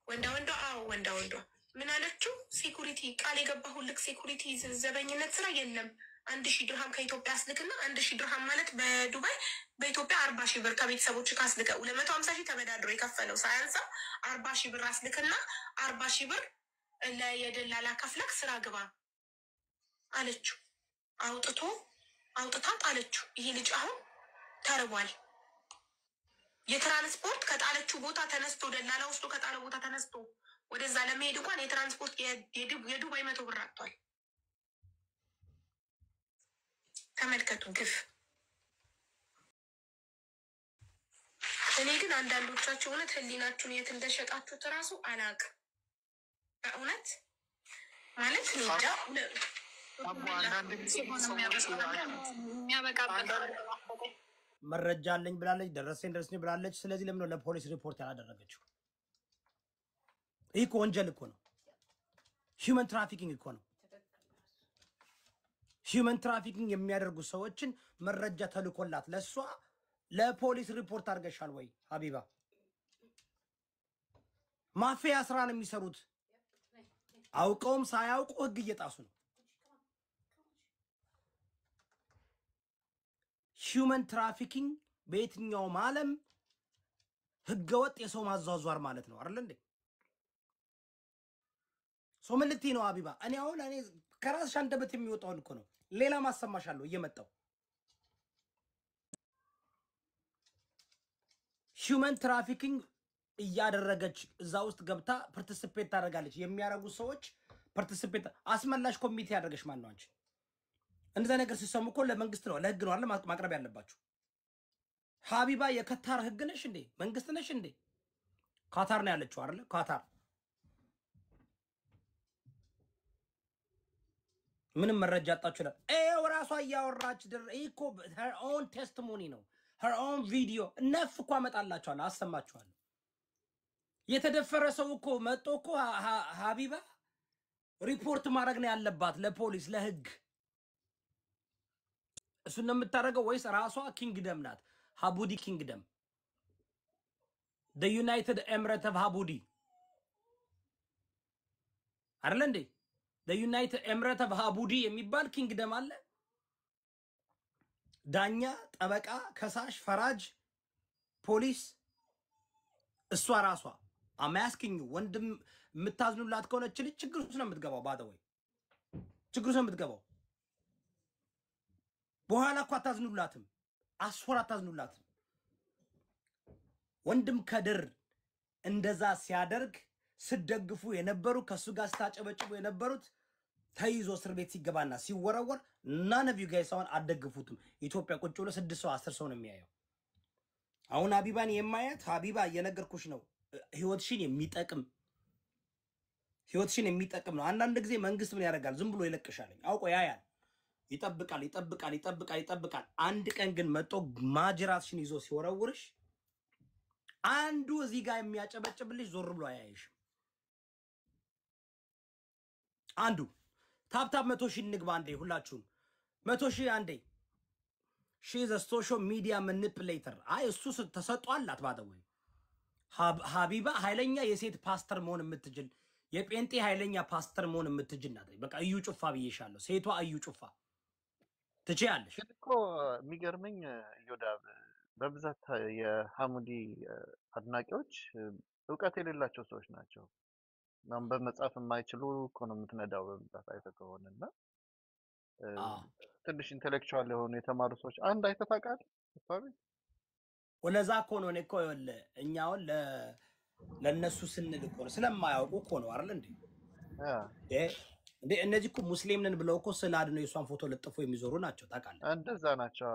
ወንዳ ወንዷ፣ አዎ ወንዳ ወንዷ። ምን አለችው? ሴኩሪቲ ቃል የገባሁልክ ሴኩሪቲ ዘበኝነት ስራ የለም 1,000 ድርሃም ከኢትዮጵያ አስልክና 1,000 ድርሃም ማለት በዱባይ በኢትዮጵያ 40,000 ብር ከቤተሰቦች ካስልከ 250,000 ተበዳድሮ የከፈለው ሳያንሳ 40,000 ብር አስልክና 40,000 ብር ለየደላላ ከፍለክ ስራ ግባ አለችው። አውጥታ ጣለችው። ይሄ ልጅ አሁን ተርቧል። የትራንስፖርት ከጣለችው ቦታ ተነስቶ ደላላ ወስዶ ከጣለ ቦታ ተነስቶ ወደዛ ለመሄድ እንኳን የትራንስፖርት የዱባይ 100 ብር አጥቷል። ተመልከቱ ግፍ። እኔ ግን አንዳንዶቻችሁ እውነት ህሊናችሁን የት እንደሸጣችሁት እራሱ አላውቅም። በእውነት ማለት ኒዳ መረጃ አለኝ ብላለች፣ ደረሰኝ ብላለች። ስለዚህ ለምን ነው ለፖሊስ ሪፖርት ያላደረገችው? ይህ እኮ ወንጀል እኮ ነው። ሂውመን ትራፊኪንግ እኮ ነው። ሂውመን ትራፊኪንግ የሚያደርጉ ሰዎችን መረጃ ተልኮላት ለሷ ለፖሊስ ሪፖርት አድርገሻል ወይ ሀቢባ? ማፊያ ስራ ነው የሚሰሩት። አውቀውም ሳያውቁ ህግ እየጣሱ ነው። ሂውመን ትራፊኪንግ በየትኛውም ዓለም ህገወጥ የሰው ማዟዟር ማለት ነው አይደል እንዴ? ሶ ምን ልትይ ነው ሀቢባ? እኔ ከራስሽ አንደበት የሚወጣውን እኮ ነው። ሌላ ማሰማሻለሁ እየመጣው። ሂውመን ትራፊኪንግ እያደረገች እዛ ውስጥ ገብታ ፓርቲሲፔት ታደርጋለች። የሚያደርጉ ሰዎች ፓርቲሲፔት አስመላሽ ኮሚቴ ያደርገሽ ማን ነው አንቺ? እንደዛ ነገር ሲሰሙ እኮ ለመንግስት ነው ለህግ ነው አይደል ማቅረብ ያለባችሁ። ሀቢባ የካታር ህግ ነሽ እንዴ? መንግስት ነሽ እንዴ? ካታር ነው ያለችው አይደል? ካታር ምንም መረጃ አጣችሁ ነው። ራሷ እያወራች እኮ her own testimony ነው her own video ነፍ እኮ አመጣላችኋለሁ አሰማችኋለሁ። የተደፈረ ሰው እኮ መጥቶ እኮ ሀቢባ ሪፖርት ማድረግ ነው ያለባት ለፖሊስ ለህግ። እሱን ነው የምታደርገው ወይስ ራሷ ኪንግደም ናት? ሀቡዲ ኪንግደም the United Emirates of Habudi አይደል እንዴ? the United Emirates of Habudi የሚባል ኪንግደም አለ። ዳኛ፣ ጠበቃ፣ ከሳሽ፣ ፈራጅ፣ ፖሊስ እሷ ራሷ አማያስኪኙ ወንድም የምታዝኑላት ከሆነች ልጅ ችግር ውስጥ ነው የምትገባው። ባደወይ ችግር ውስጥ ነው የምትገባው። በኋላ እኮ አታዝኑላትም፣ አስፎር አታዝኑላትም። ወንድም ከድር እንደዛ ሲያደርግ ስደግፉ የነበሩ ከሱ ጋር ስታጨበጭቡ የነበሩት ተይዞ እስር ቤት ሲገባና ሲወረወር none of you guys አሁን አደግፉትም። ኢትዮጵያ ቁጭ ብሎ 6 ሰው 10 ሰው ነው የሚያየው። አሁን ሀቢባን የማያት ሀቢባ እየነገርኩሽ ነው ህይወትሽን የሚጠቅም ነው። አንዳንድ ጊዜ መንግስት ምን ያደርጋል? ዝም ብሎ ይለቅሻል። አውቆ ያያል፣ ይጠብቃል። አንድ ቀን ግን መጦ ማጅራትሽን ይዞ ሲወረውርሽ አንዱ እዚህ ጋር የሚያጨበጭብልሽ ዞር ብሎ አያይሽ። አንዱ ታፕታፕ 100,000 ንግባ አንዴ፣ ሁላችሁም 100,000 አንዴ። ሺ ኢዝ አ ሶሻል ሚዲያ ማኒፑሌተር። እሱ ተሰጧላት ባደወይ ሀቢባ ኃይለኛ የሴት ፓስተር መሆን የምትችል የጴንጤ ኃይለኛ ፓስተር መሆን የምትችል ናት። በቃ እዩ ጩፋ ብዬሻለሁ። ሴቷ እዩ ጩፋ ትችያለሽ እኮ። የሚገርመኝ ዮዳብ በብዛት የሐሙዲ አድናቂዎች እውቀት የሌላቸው ሰዎች ናቸው። ማንበብ መጻፍ የማይችሉ እኮ ነው የምትነዳው በብዛት አይተህ ከሆነ እና አዎ ትንሽ ኢንቴሌክቹዋል የሆኑ የተማሩ ሰዎች አንድ አይተህ ታውቃለህ? አባቢ ወለዛ እኮ ነው እኔ እኮ ይኸውልህ እኛ አሁን ለእነሱ ስንል እኮ ነው ስለማያውቁ እኮ ነው አይደል እንዴ? እንዴ እነዚህ እኮ ሙስሊም ነን ብለው እኮ ስለ አድነው የእሷን ፎቶ ለጥፎ የሚዞሩ ናቸው ታውቃለህ። እንደዛ ናቸው።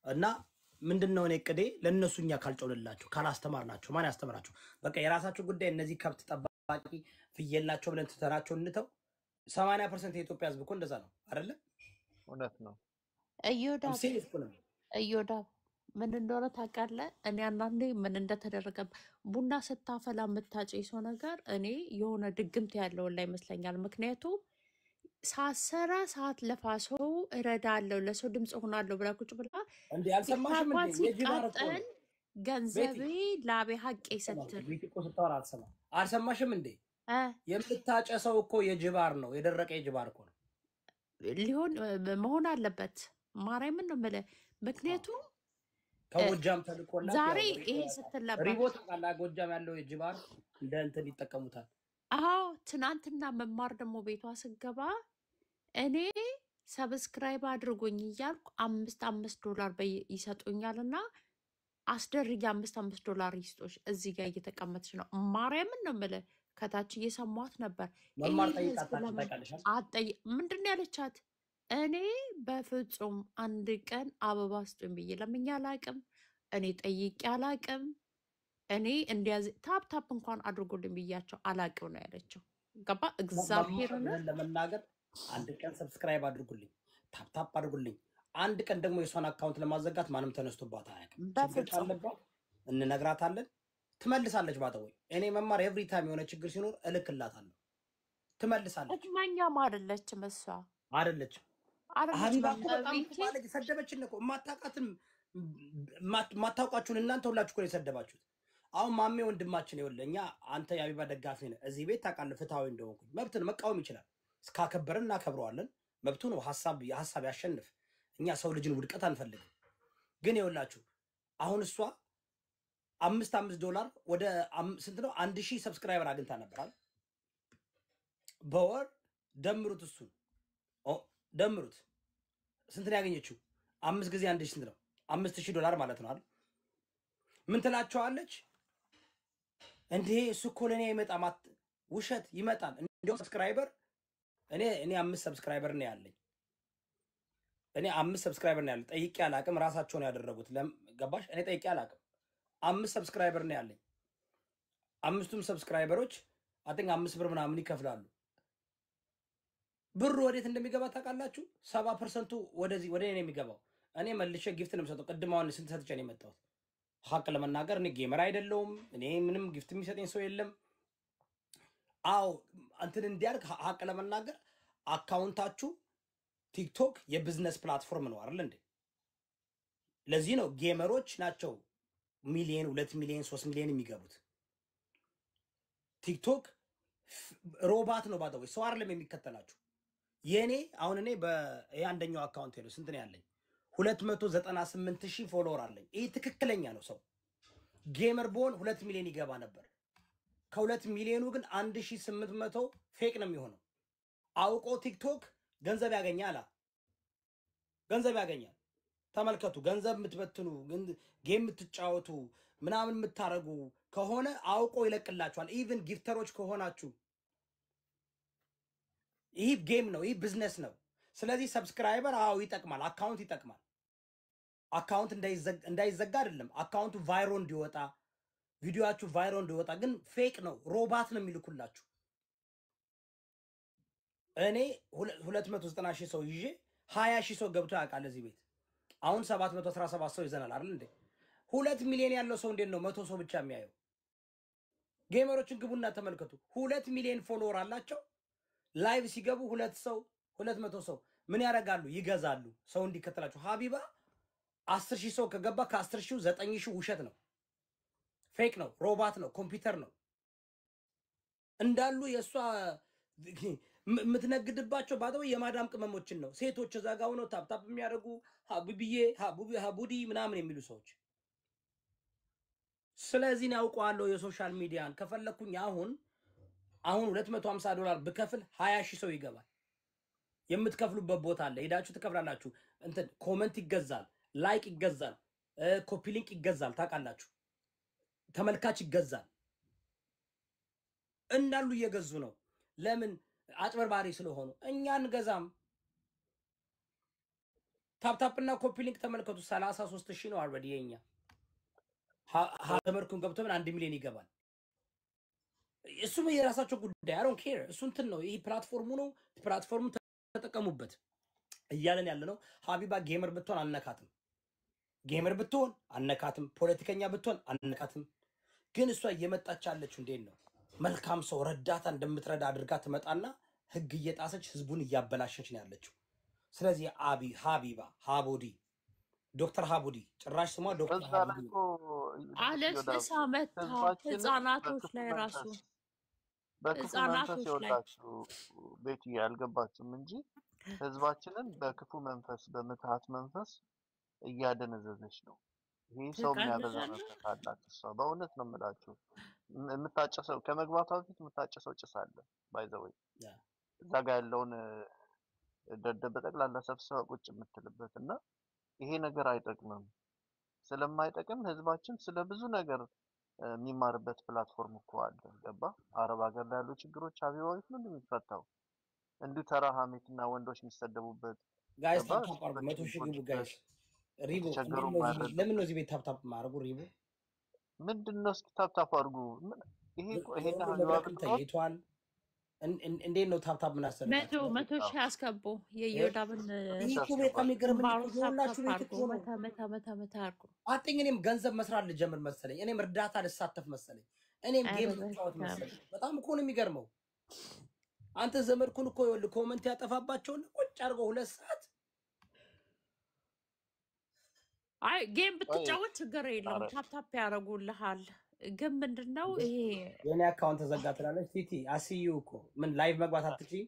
እና ምንድነው እኔ እቅዴ ለእነሱ እኛ ካልጮልላቸው ካላስተማርናቸው ማን ያስተምራቸው? በቃ የራሳቸው ጉዳይ። እነዚህ ከብት ጠባቂ ፍየል ናቸው ብለን ትተናቸው እንተው። 80% የኢትዮጵያ ህዝብ እኮ እንደዛ ነው አይደለ? እውነት ነው። እዮዳብ ምን እንደሆነ ታውቃለህ? እኔ አንዳንዴ ምን እንደተደረገ ቡና ስታፈላ የምታጨሰው ነገር እኔ የሆነ ድግምት ያለውን ላይ ይመስለኛል። ምክንያቱም ሳሰራ ሰዓት ለፋ ሰው እረዳለሁ ለሰው ድምፅ ሆናለሁ ብላ ቁጭ ብላ እንዴ አልሰማሽም እንዴ? የጅባር እኮ ነው ገንዘቤ ላቤ ሀቄ ስትል እኮ ስታወራ አልሰማሽም እንዴ? የምታጨሰው እኮ የጅባር ነው፣ የደረቀ የጅባር እኮ ነው ሊሆን መሆን አለበት። ማርያምን ነው የምልህ። ምክንያቱም ከጎጃም ተልኮላት ዛሬ ይሄ ስትል ነበር ሪቦት አላ ጎጃም ያለው የጅባር እንደ እንትን ይጠቀሙታል። አዎ ትናንትና መማር ደግሞ ቤቷ ስገባ እኔ ሰብስክራይብ አድርጎኝ እያልኩ $5 ይሰጡኛል እና አስደርጊ $5 ይስጦሽ እዚህ ጋር እየተቀመጥሽ ነው። ማርያምን ነው የምልህ። ከታች እየሰማት ነበር። መማር ጠይቃታለሽ ምንድን ያለቻት? እኔ በፍጹም አንድ ቀን አበባ ስጡኝ ብዬ ለምኜ አላቅም። እኔ ጠይቄ አላቅም። እኔ እንዲያዝ ታፕ እንኳን አድርጎልኝ ብያቸው አላቅም ነው ያለችው። ገባ? እግዚአብሔርን ለመናገር አንድ ቀን ሰብስክራይብ አድርጉልኝ፣ ታፕ አድርጉልኝ። አንድ ቀን ደግሞ የሷን አካውንት ለማዘጋት ማንም ተነስቶባት አያውቅም። ችግር ካለባት እንነግራታለን፣ ትመልሳለች። ባተወይ እኔ መማር ኤቭሪ ታይም የሆነ ችግር ሲኖር እልክላታለሁ፣ ትመልሳለች። እድማኛም አይደለችም እሷ አይደለችም። ሀቢባ እኮ በጣም ባለጌ ሰደበችን እኮ። የማታውቃትን የማታውቃችሁን እናንተ ሁላችሁ እኮ ነው የሰደባችሁት። አሁን ማሜ ወንድማችን ይኸውልህ፣ እኛ አንተ የሀቢባ ደጋፊ ነህ። እዚህ ቤት ታውቃለህ ፍትሃዊ እንደሆንኩኝ። መብትን መቃወም ይችላል። እስካከበርን እናከብረዋለን። መብቱ ነው። ሀሳብ ያሸንፍ። እኛ ሰው ልጅን ውድቀት አንፈልግም። ግን ይኸውላችሁ አሁን እሷ $5 ወደ ስንት ነው 1000 ሰብስክራይበር አግኝታ ነበራል በወር ደምሩት። እሱን ደምሩት ስንት ነው ያገኘችው? 5 ጊዜ 1000 ስንት ነው? $5000 ማለት ነው አይደል? ምን ትላቸዋለች እንዴ? እሱ እኮ ለኔ አይመጣም። ውሸት ይመጣል። እንዴው ሰብስክራይበር እኔ 5 ሰብስክራይበር ነው ያለኝ። እኔ 5 ሰብስክራይበር ነው ያለኝ። ጠይቄ አላቅም። ራሳቸው ነው ያደረጉት። ገባሽ? እኔ ጠይቄ አላቅም። 5 ሰብስክራይበር ነው ያለኝ። 5ቱም ሰብስክራይበሮች አጥንጋ 5 ብር ምናምን ይከፍላሉ። ብሩ ወዴት እንደሚገባ ታውቃላችሁ? 70% ወደዚህ ወደ እኔ የሚገባው። እኔ መልሼ ጊፍት ነው የምሰጠው። ቅድማውን ስንት ሰጥቼ ነው የመጣሁት? ሀቅ ለመናገር እኔ ጌመር አይደለሁም። እኔ ምንም ጊፍት የሚሰጠኝ ሰው የለም። አዎ እንትን እንዲያርግ ሀቅ ለመናገር አካውንታችሁ ቲክቶክ የቢዝነስ ፕላትፎርም ነው አይደል እንዴ? ለዚህ ነው ጌመሮች ናቸው ሚሊዮን 2 ሚሊዮን 3 ሚሊዮን የሚገቡት። ቲክቶክ ሮባት ነው ባደው ሰው አይደለም የሚከተላችሁ። የኔ አሁን እኔ በአንደኛው አካውንት ሄዶ ስንት ነው ያለኝ? 298,000 ፎሎወር አለኝ። ይሄ ትክክለኛ ነው። ሰው ጌመር በሆን 2 ሚሊዮን ይገባ ነበር። ከ2 ሚሊዮኑ ግን 1800 ፌክ ነው የሚሆነው። አውቆ ቲክቶክ ገንዘብ ያገኛል። ገንዘብ ያገኛል። ተመልከቱ። ገንዘብ የምትበትኑ ጌም የምትጫወቱ ምናምን የምታረጉ ከሆነ አውቆ ይለቅላችኋል። ኢቭን ጊፍተሮች ከሆናችሁ ይህ ጌም ነው፣ ይህ ቢዝነስ ነው። ስለዚህ ሰብስክራይበር አዎ ይጠቅማል፣ አካውንት ይጠቅማል። አካውንት እንዳይዘጋ አይደለም፣ አካውንቱ ቫይሮ እንዲወጣ ቪዲዮአችሁ ቫይሮ እንዲወጣ። ግን ፌክ ነው፣ ሮባት ነው የሚልኩላችሁ። እኔ 290,000 ሰው ይዤ 20,000 ሰው ገብቶ ያውቃል እዚህ ቤት። አሁን 717 ሰው ይዘናል አይደል እንዴ? 2 ሚሊዮን ያለው ሰው እንዴት ነው 100 ሰው ብቻ የሚያየው? ጌመሮችን ግቡና ተመልከቱ። 2 ሚሊዮን ፎሎወር አላቸው። ላይቭ ሲገቡ 2 ሰው 200 ሰው ምን ያደርጋሉ? ይገዛሉ፣ ሰው እንዲከተላቸው። ሀቢባ 10,000 ሰው ከገባ ከ10,000 9,000 ውሸት ነው፣ ፌክ ነው፣ ሮባት ነው፣ ኮምፒውተር ነው። እንዳሉ የእሷ የምትነግድባቸው ባደው የማዳም ቅመሞችን ነው። ሴቶች እዛ ጋር ሆነው ታፕታፕ የሚያደርጉ ሀቡብዬ ሀቡዲ ምናምን የሚሉ ሰዎች። ስለዚህ ነው ያውቀዋለሁ የሶሻል ሚዲያን። ከፈለኩኝ አሁን $250 ብከፍል 20,000 ሰው ይገባል። የምትከፍሉበት ቦታ አለ፣ ሄዳችሁ ትከፍላላችሁ። እንትን ኮመንት ይገዛል፣ ላይክ ይገዛል፣ ኮፒ ሊንክ ይገዛል። ታውቃላችሁ፣ ተመልካች ይገዛል። እንዳሉ እየገዙ ነው። ለምን? አጭበርባሪ ስለሆኑ። እኛ እንገዛም። ታፕታፕና ኮፒ ሊንክ ተመልከቱ። 33,000 ነው አልሬዲ የኛ ሀመርኩን ገብቶ ምን 1 ሚሊዮን ይገባል። እሱም የራሳቸው ጉዳይ። አይ ዶንት ኬር። እሱ እንትን ነው። ይሄ ፕላትፎርሙ ነው። ፕላትፎርሙ ተጠቀሙበት እያለን ያለ ነው። ሀቢባ ጌመር ብትሆን አነካትም፣ ጌመር ብትሆን አነካትም፣ ፖለቲከኛ ብትሆን አነካትም። ግን እሷ እየመጣች ያለችው እንዴት ነው? መልካም ሰው ረዳታ እንደምትረዳ አድርጋ ትመጣና ህግ እየጣሰች ህዝቡን እያበላሸች ነው ያለችው። ስለዚህ ሀቢባ ሀቡዲ ዶክተር ሀቡዲ ጭራሽ ስሟ ዶክተር ሀቡዲ አለስልሳ መታ ህጻናቶች ላይ ራሱ በክፉ መንፈስ ይወላችሁ ቤት ያልገባችሁም እንጂ ህዝባችንን በክፉ መንፈስ በምትሃት መንፈስ እያደነዘዘች ነው። ይሄ ሰው የሚያበዛ መንፈስ አላት እሷ። በእውነት ነው የምላችሁ። የምታጨሰው ከመግባቷ በፊት የምታጨሰው ጭስ አለ ባይ ዘ ወይ እዛ ጋር ያለውን ደደብ ጠቅላላ ሰብስባ ቁጭ የምትልበት እና ይሄ ነገር አይጠቅምም። ስለማይጠቅም ህዝባችን ስለ ብዙ ነገር የሚማርበት ፕላትፎርም እኮ አለ። ገባ? አረብ ሀገር ላይ ያሉ ችግሮች ሀቢባዊት ነው እንደሚፈታው እንዲሁ ተራ ሀሜትና ወንዶች የሚሰደቡበት ጋይስ ታፕታፕ አርጉ። 100,000 ግቡ ጋይስ። ሪቦ ለምን ነው እዚህ ቤት ታፕታፕ ማድረጉ? ሪቦ ምንድነው? እስኪ ታፕታፕ አርጉ። ይሄን ሀቢባዊት ታይቷል። እንዴት ነው ታፕታፕ ምን አሰራችሁ? 100,000 አስገቡ። የዮዳብን ይሄ በጣም ይገርም ነው። ሁላችሁ ቤት እኮ ነው መታ አርጉ። አጥኝ እኔም ገንዘብ መስራት ልጀምር መሰለኝ። እኔም እርዳታ ልሳተፍ መሰለኝ። እኔም ጌም ልጫወት መሰለኝ። በጣም እኮ ነው የሚገርመው። አንተ ዘመድኩን እኮ ይኸውልህ ኮመንት ያጠፋባቸውን ቁጭ አድርገው 2 ሰዓት አይ ጌም ብትጫወት ችግር የለም። ታፕታፕ ያደርጉልሃል። ግን ምንድነው ይሄ የኔ አካውንት ተዘጋ ትላለች ቲቲ አሲዩ እኮ ምን ላይቭ መግባት አትችይም?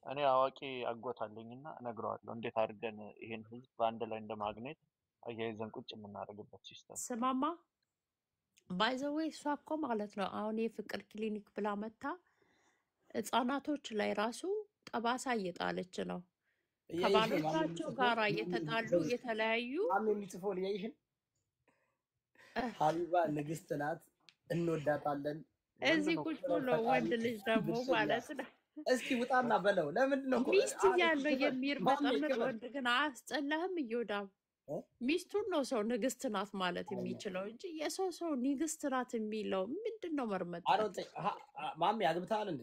እኔ አዋቂ አጎታለኝና እነግረዋለሁ እንዴት አድርገን ይሄን ህዝብ በአንድ ላይ እንደማግኔት አያይዘን ቁጭ የምናደርግበት ሲስተም። ስማማ ባይ ዘ ዌይ እሷ እኮ ማለት ነው አሁን የፍቅር ክሊኒክ ብላ መታ ህጻናቶች ላይ ራሱ ጠባሳ እየጣለች ነው። ከባሎቻቸው ጋር እየተጣሉ የተለያዩ ማም የሚጽፈው ልያይሽን ሀቢባ ንግስት ናት፣ እንወዳታለን። እዚህ ቁጭ ብሎ ወንድ ልጅ ደግሞ ማለት ነው እስኪ ውጣና በለው። ለምንድን ነው ሚስት ያለው የሚርመጠመጥ ወንድ ግን አያስጠላህም? እዮዳብ ሚስቱን ነው ሰው ንግስት ናት ማለት የሚችለው እንጂ የሰው ንግስት ናት የሚለው ምንድን ነው? መርመጥ ማሚ አግብተሃል እንዴ?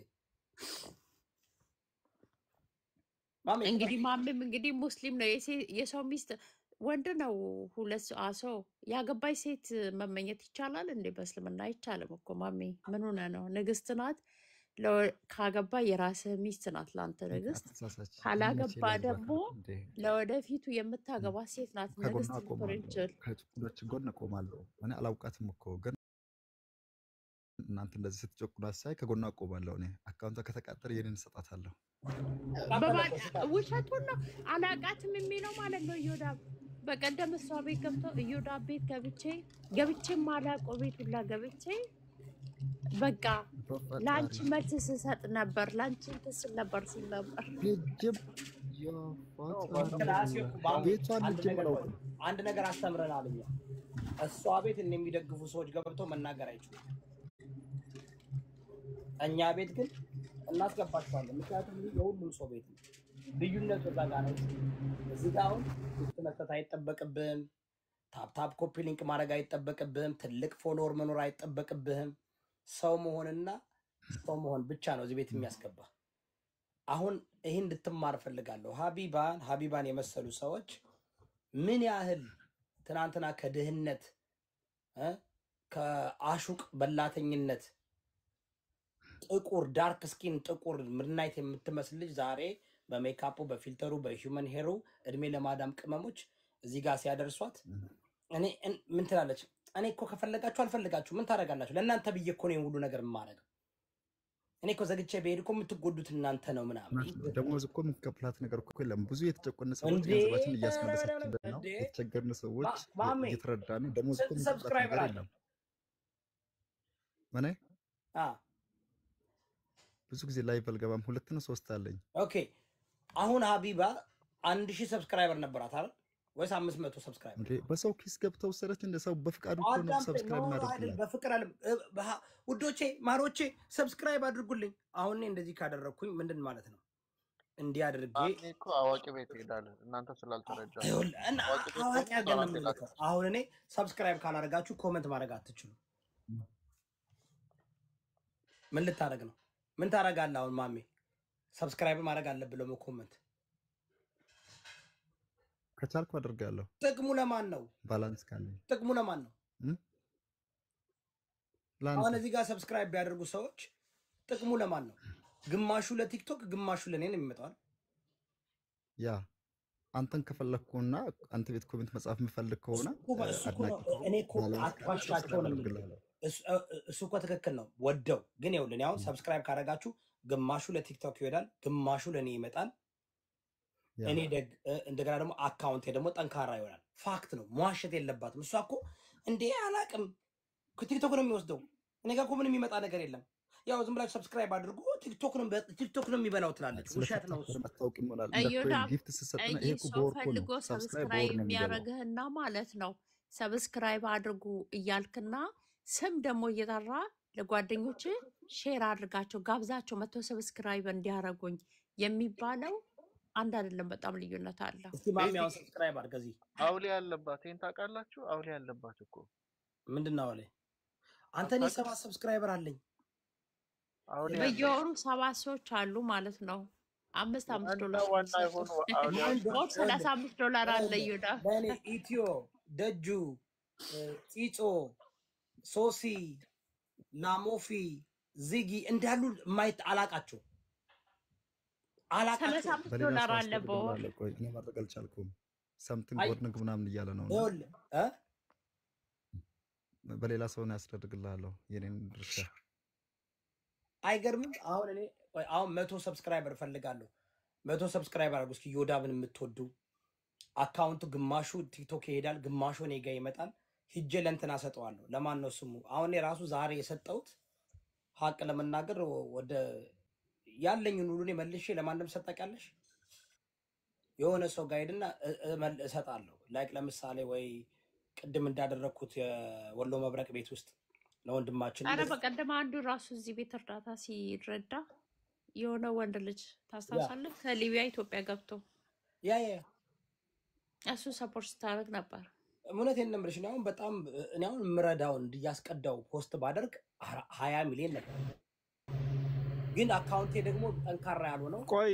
እንግዲህ ማምም እንግዲህ ሙስሊም ነው። የሰው ሚስት ወንድ ነው። 2 ሰው ያገባች ሴት መመኘት ይቻላል እንዴ? በእስልምና አይቻልም እኮ ማሚ። ምን ሆነ ነው? ንግስት ናት። ካገባ የራስህ ሚስት ናት ለአንተ ንግስት። ካላገባ ደግሞ ለወደፊቱ የምታገባ ሴት ናት ንግስት ልትሆን። ከጭቁኖች ጎን እቆማለሁ። እኔ አላውቃትም እኮ ግን እናንተ እንደዚህ ስትጨቁናት ሳይ ከጎኗ እቆማለሁ። እኔ አካውንቷ ከተቃጠለ የኔን እሰጣታለሁ። ውሸቱን ነው። አላውቃትም የሚለው ማለት ነው። እዮዳብ በቀደም እሷ ቤት ገብቶ እዮዳብ ቤት ገብቼ ማላውቀው ቤት ሁላ ገብቼ በቃ ላንቺ መልስ ስሰጥ ነበር፣ ላንቺ ትስል ነበር ሲል ነበር። አንድ ነገር አስተምረናል እኛ። እሷ ቤት የሚደግፉ ሰዎች ገብተው መናገር አይችሉም። እኛ ቤት ግን እናስገባቸዋለን። ምክንያቱም የሁሉም ሰው ቤት ነው። ልዩነቱ እዛ ጋር ነው። እዚህ ጋር አሁን መስጠት አይጠበቅብህም። ታፕታፕ ኮፒ ሊንክ ማድረግ አይጠበቅብህም። ትልቅ ፎሎወር መኖር አይጠበቅብህም። ሰው መሆንና ሰው መሆን ብቻ ነው እዚህ ቤት የሚያስገባ። አሁን ይሄን እንድትማር ፈልጋለሁ። ሀቢባን የመሰሉ ሰዎች ምን ያህል ትናንትና ከድህነት ከአሹቅ በላተኝነት ጥቁር ዳርክ ስኪን ጥቁር ምድናይት የምትመስል ልጅ ዛሬ በሜካፑ በፊልተሩ በሂውመን ሄሩ እድሜ ለማዳም ቅመሞች እዚህ ጋር ሲያደርሷት እኔ ምን ትላለች? እኔ እኮ ከፈለጋችሁ አልፈልጋችሁ ምን ታደርጋላችሁ? ለእናንተ ብዬ እኮ ነው ሁሉ ነገር የማደርገው። እኔ እኮ ዘግቼ በሄድ እኮ የምትጎዱት እናንተ ነው ምናምን። ደሞዝ እኮ የምትከፍላት ነገር እኮ የለም። ብዙ የተጨቆነ ሰዎች ገንዘባችን እያስመለሰችልን ነው። የተቸገርን ሰዎች እየተረዳ ነው። ደሞዝ እኮ የምትከፍላት ነገር የለም። ምን ብዙ ጊዜ ላይቭ አልገባም። 2 ነው 3 አለኝ። ኦኬ አሁን ሀቢባ 1000 ሰብስክራይበር ነበራት አይደል ወይስ 500 ሰብስክራይበር? እንዴ በሰው ኪስ ገብተው ሰረች እንደ ሰው በፍቃዱ እኮ ነው ሰብስክራይብ ማድረግ። በፍቅር አለ ውዶቼ ማሮቼ ሰብስክራይብ አድርጉልኝ። አሁን እንደዚህ ካደረኩኝ ምንድን ማለት ነው? እንዲህ አድርጌ እኮ አዋቂ ቤት ሄዳለህ እናንተ ስላልተረጃችሁ። አዋቂ አይደለም። አሁን እኔ ሰብስክራይብ ካላደረጋችሁ ኮሜንት ማድረግ አትችሉ። ምን ልታደርግ ነው? ምን ታደርጋለህ? አሁን ማሜ ሰብስክራይብ ማድረግ አለብህ ብለው ኮሜንት ከቻልኩ አድርጋለሁ። ጥቅሙ ለማን ነው? ባላንስ ካለኝ ጥቅሙ ለማን ነው? አሁን እዚህ ጋር ሰብስክራይብ ቢያደርጉ ሰዎች ጥቅሙ ለማን ነው? ግማሹ ለቲክቶክ ግማሹ ለኔ ነው የሚመጣው። ያ አንተን ከፈለኩና አንተ ቤት ኮሜንት መጻፍ የምፈልግ ከሆነ እኔ እኮ አጥፋሻቸው ነው የሚለው። እሱ እኮ ትክክል ነው ወደው። ግን ይኸውልህ አሁን ሰብስክራይብ ካደረጋችሁ ግማሹ ለቲክቶክ ይሄዳል፣ ግማሹ ለኔ ይመጣል። እኔ እንደገና ደግሞ አካውንቴ ደግሞ ጠንካራ ይሆናል። ፋክት ነው፣ መዋሸት የለባትም። እሷ እኮ እንዴ አላቅም ከቲክቶክ ነው የሚወስደው። እኔ ጋር እኮ ምንም የሚመጣ ነገር የለም። ያው ዝም ብላችሁ ሰብስክራይብ አድርጉ። ቲክቶክ ነው የሚበላው ትላለች። ውሸት ነው እሱ። ጊፍት ሲሰጥና ይሄ እኮ ፈልጎ ሰብስክራይብ የሚያደርግህና ማለት ነው። ሰብስክራይብ አድርጉ እያልክና ስም ደግሞ እየጠራ ለጓደኞች ሼር አድርጋቸው ጋብዛቸው መተው ሰብስክራይብ እንዲያደርጉኝ የሚባለው አንድ አይደለም። በጣም ልዩነት አለው። እስቲ ማሚያው ሰብስክራይብ አድርገዚ አውሊያ ያለባት ይሄን ታውቃላችሁ? አውሊያ ያለባት እኮ ምንድነው አውሊያ? አንተ ነህ 7 ሰብስክራይበር አለኝ። አውሊያ በየወሩ 7 ሰዎች አሉ ማለት ነው። $5 $35 አለ ይሁዳ ለኔ ኢትዮ ደጁ ፂጾ ሶሲ ናሞፊ ዚጊ እንዳሉ ማይት አላቃቸው $35 አለ በወር። ቆይ እኔ ማድረግ አልቻልኩም። ሰምቲንግ ወርኒንግ ምናምን እያለ ነው። በሌላ ሰው ነው ያስደርግልሃለሁ የኔን ድርሻ። አይገርምም? አሁን እኔ አሁን 100 ሰብስክራይበር እፈልጋለሁ። 100 ሰብስክራይበር አድርጉ እስኪ። ዮዳብን የምትወዱ አካውንቱ ግማሹ ቲክቶክ ይሄዳል፣ ግማሹ እኔ ጋር ይመጣል። ሂጄ ለእንትና ሰጠዋለሁ። ለማን ነው ስሙ? አሁን የራሱ ዛሬ የሰጠሁት ሀቅ ለመናገር ወደ ያለኝን ሁሉ እኔ መልሼ ለማንም ሰጠቃለሽ የሆነ ሰው ጋር ሄድና እሰጣለሁ። ላይክ ለምሳሌ ወይ ቅድም እንዳደረኩት የወሎ መብረቅ ቤት ውስጥ ለወንድማችን። አረ በቀደም አንዱ ራሱ እዚህ ቤት እርዳታ ሲረዳ የሆነ ወንድ ልጅ ታስታውሳለህ? ከሊቢያ ኢትዮጵያ ገብቶ ያ እሱ ሰፖርት ስታደርግ ነበር። እውነቴን ነው የምልሽ። አሁን በጣም እኔ አሁን ምረዳውን እንዲያስቀዳው ፖስት ባደርግ 20 ሚሊዮን ነበር። ግን አካውንቴ ደግሞ ጠንካራ ያልሆነው ቆይ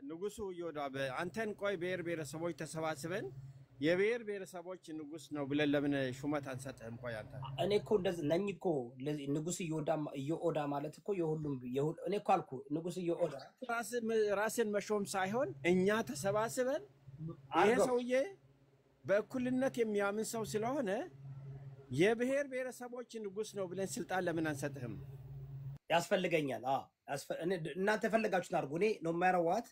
ንጉሱ ዮዳብ አንተን ቆይ ብሔር ብሔረሰቦች ተሰባስበን የብሔር ብሔረሰቦች ንጉስ ነው ብለን ለምን ሹመት አንሰጥህም? ቆይ አንተ እኔ እኮ እንደዚህ ነኝ እኮ ንጉስ ዮዳ ማለት እኮ የሁሉም እኔ እኮ አልኩ ንጉስ ዮዳ ራስን መሾም ሳይሆን እኛ ተሰባስበን ይሄ ሰውዬ በእኩልነት የሚያምን ሰው ስለሆነ የብሔር ብሔረሰቦች ንጉስ ነው ብለን ስልጣን ለምን አንሰጥህም? ያስፈልገኛል። እናንተ ፈለጋችሁን አድርጉ። እኔ ነው የማያረዋት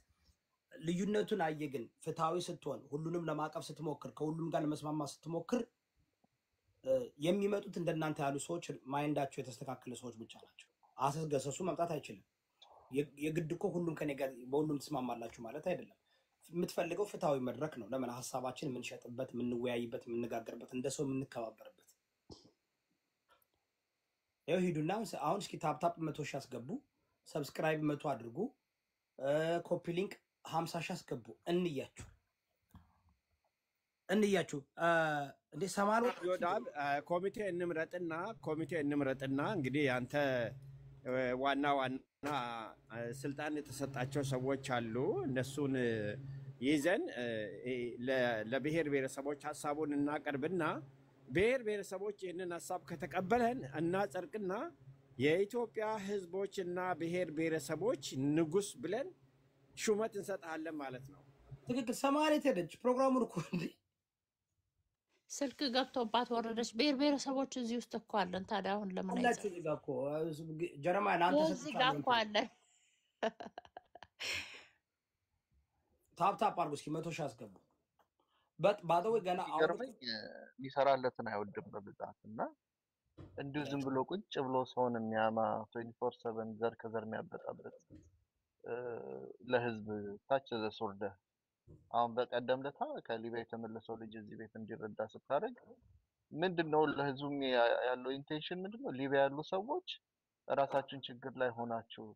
ልዩነቱን አየ። ግን ፍትሃዊ ስትሆን ሁሉንም ለማቀፍ ስትሞክር ከሁሉም ጋር ለመስማማት ስትሞክር የሚመጡት እንደናንተ ያሉ ሰዎች ማይንዳቸው የተስተካከለ ሰዎች ብቻ ናቸው። አሰስገሰሱ መምጣት አይችልም። የግድ እኮ ሁሉም ከኔ ጋር በሁሉም ትስማማላችሁ ማለት አይደለም። የምትፈልገው ፍትሃዊ መድረክ ነው። ለምን ሀሳባችን የምንሸጥበት፣ የምንወያይበት፣ የምንነጋገርበት፣ እንደ ሰው የምንከባበርበት። ይኸው ሂዱና አሁን እስኪ ታፕታፕ 100 ሺህ አስገቡ፣ ሰብስክራይብ 100 አድርጉ፣ ኮፒ ሊንክ 50 ሺህ አስገቡ። እንያችሁ እንዴ ሰማሩ ዮዳብ ኮሚቴ እንምረጥና እንግዲህ አንተ ዋና ስልጣን የተሰጣቸው ሰዎች አሉ። እነሱን ይዘን ለብሔር ብሔረሰቦች ሀሳቡን እናቀርብና ብሔር ብሔረሰቦች ይህንን ሀሳብ ከተቀበለን እናጸድቅና የኢትዮጵያ ህዝቦችና ብሔር ብሔረሰቦች ንጉስ ብለን ሹመት እንሰጣለን ማለት ነው። ትክክል። ሰማሪት ሄደች ፕሮግራሙን እኮ እንዴ ስልክ ገብቶባት ወረደች። ብሔረሰቦች እዚህ ውስጥ እኮ አለን። ታዲያ አሁን ለምን አላችሁ? እዚህ ጋር እኮ ጀረማን አንተ እዚህ ጋር እኮ አለን። ታፕ አድርጉ እስኪ 100 ሺህ አስገቡ። ባደው ገና ይገርመኝ ሊሰራለትን አይወድም በብዛት እና እንዲሁ ዝም ብሎ ቁጭ ብሎ ሰውን የሚያማ 24/7 ዘር ከዘር የሚያበጣበት ለህዝብ ታች ዘሶርደ አሁን በቀደም ለታ ከሊቢያ የተመለሰው ልጅ እዚህ ቤት እንዲረዳ ስታደርግ ምንድነው ለህዝቡ ያለው ኢንቴንሽን ምንድነው? ሊቢያ ያሉ ሰዎች ራሳችን ችግር ላይ ሆናችሁ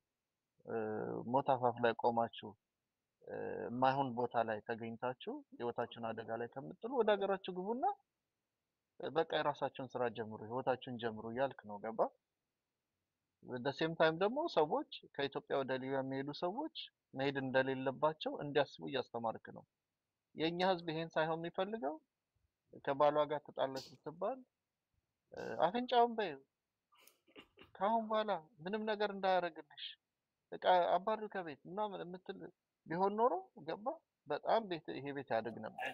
ሞት አፋፍ ላይ ቆማችሁ የማይሆን ቦታ ላይ ተገኝታችሁ ህይወታችሁን አደጋ ላይ ከምጥሉ ወደ ሀገራችሁ ግቡና በቃ የራሳችሁን ስራ ጀምሩ፣ ህይወታችሁን ጀምሩ እያልክ ነው። ገባ? በሴም ታይም ደግሞ ሰዎች ከኢትዮጵያ ወደ ሊቢያ የሚሄዱ ሰዎች መሄድ እንደሌለባቸው እንዲያስቡ እያስተማርክ ነው። የኛ ህዝብ ይሄን ሳይሆን የሚፈልገው ከባሏ ጋር ተጣላች ስትባል አፍንጫውን በይ ካሁን በኋላ ምንም ነገር እንዳያደርግልሽ በቃ አባሩ ከቤት ምናምን የምትል ቢሆን ኖሮ ገባ በጣም ይሄ ቤት ያድግ ነበር።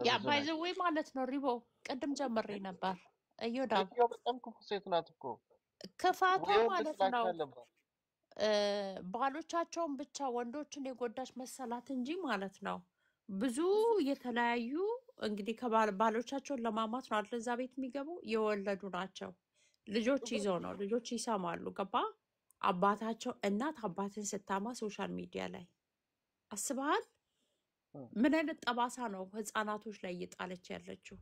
ያ ባይዘዌ ማለት ነው። ሪቦ ቅድም ጀምሬ ነበር። እዮዳብ በጣም ክፉ ሴት ናት እኮ ክፋቷ ማለት ነው። ባሎቻቸውን ብቻ ወንዶችን የጎዳች መሰላት እንጂ ማለት ነው። ብዙ የተለያዩ እንግዲህ ከባሎቻቸውን ለማማት ነው አይደል እዛ ቤት የሚገቡ የወለዱ ናቸው። ልጆች ይዘው ነው ልጆች ይሰማሉ። ገባ? አባታቸው እናት አባትን ስታማ ሶሻል ሚዲያ ላይ አስበሃል? ምን አይነት ጠባሳ ነው ህፃናቶች ላይ እየጣለች ያለችው?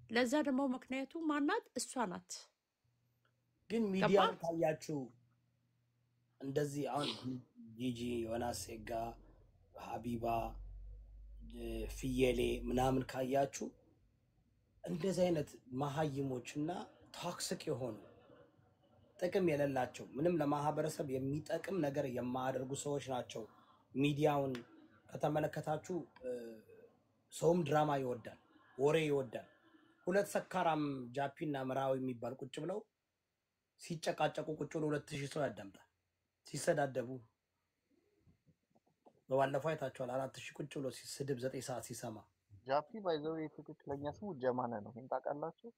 ለዛ ደግሞ ምክንያቱ ማናት? እሷ ናት። ግን ሚዲያ ታያችሁ እንደዚህ አሁን ጂጂ ዮናስ ሴጋ ሀቢባ ፍየሌ ምናምን ካያችሁ እንደዚህ አይነት መሀይሞችና ቶክሲክ የሆኑ ጥቅም የሌላቸው ምንም ለማህበረሰብ የሚጠቅም ነገር የማያደርጉ ሰዎች ናቸው። ሚዲያውን ከተመለከታችሁ ሰውም ድራማ ይወዳል፣ ወሬ ይወዳል። ሁለት ሰካራም ጃፒና ምራዊ የሚባል ቁጭ ብለው ሲጨቃጨቁ ቁጭ ብሎ 2000 ሰው ያዳምጣል። ሲሰዳደቡ በባለፈው አይታችኋል። 4000 ቁጭ ብሎ ሲስድብ 9 ሰዓት ሲሰማ ጃፒ ባይዘው የትክክለኛ ስሙ ጀማነ ነው። ይሄን ታውቃላችሁ?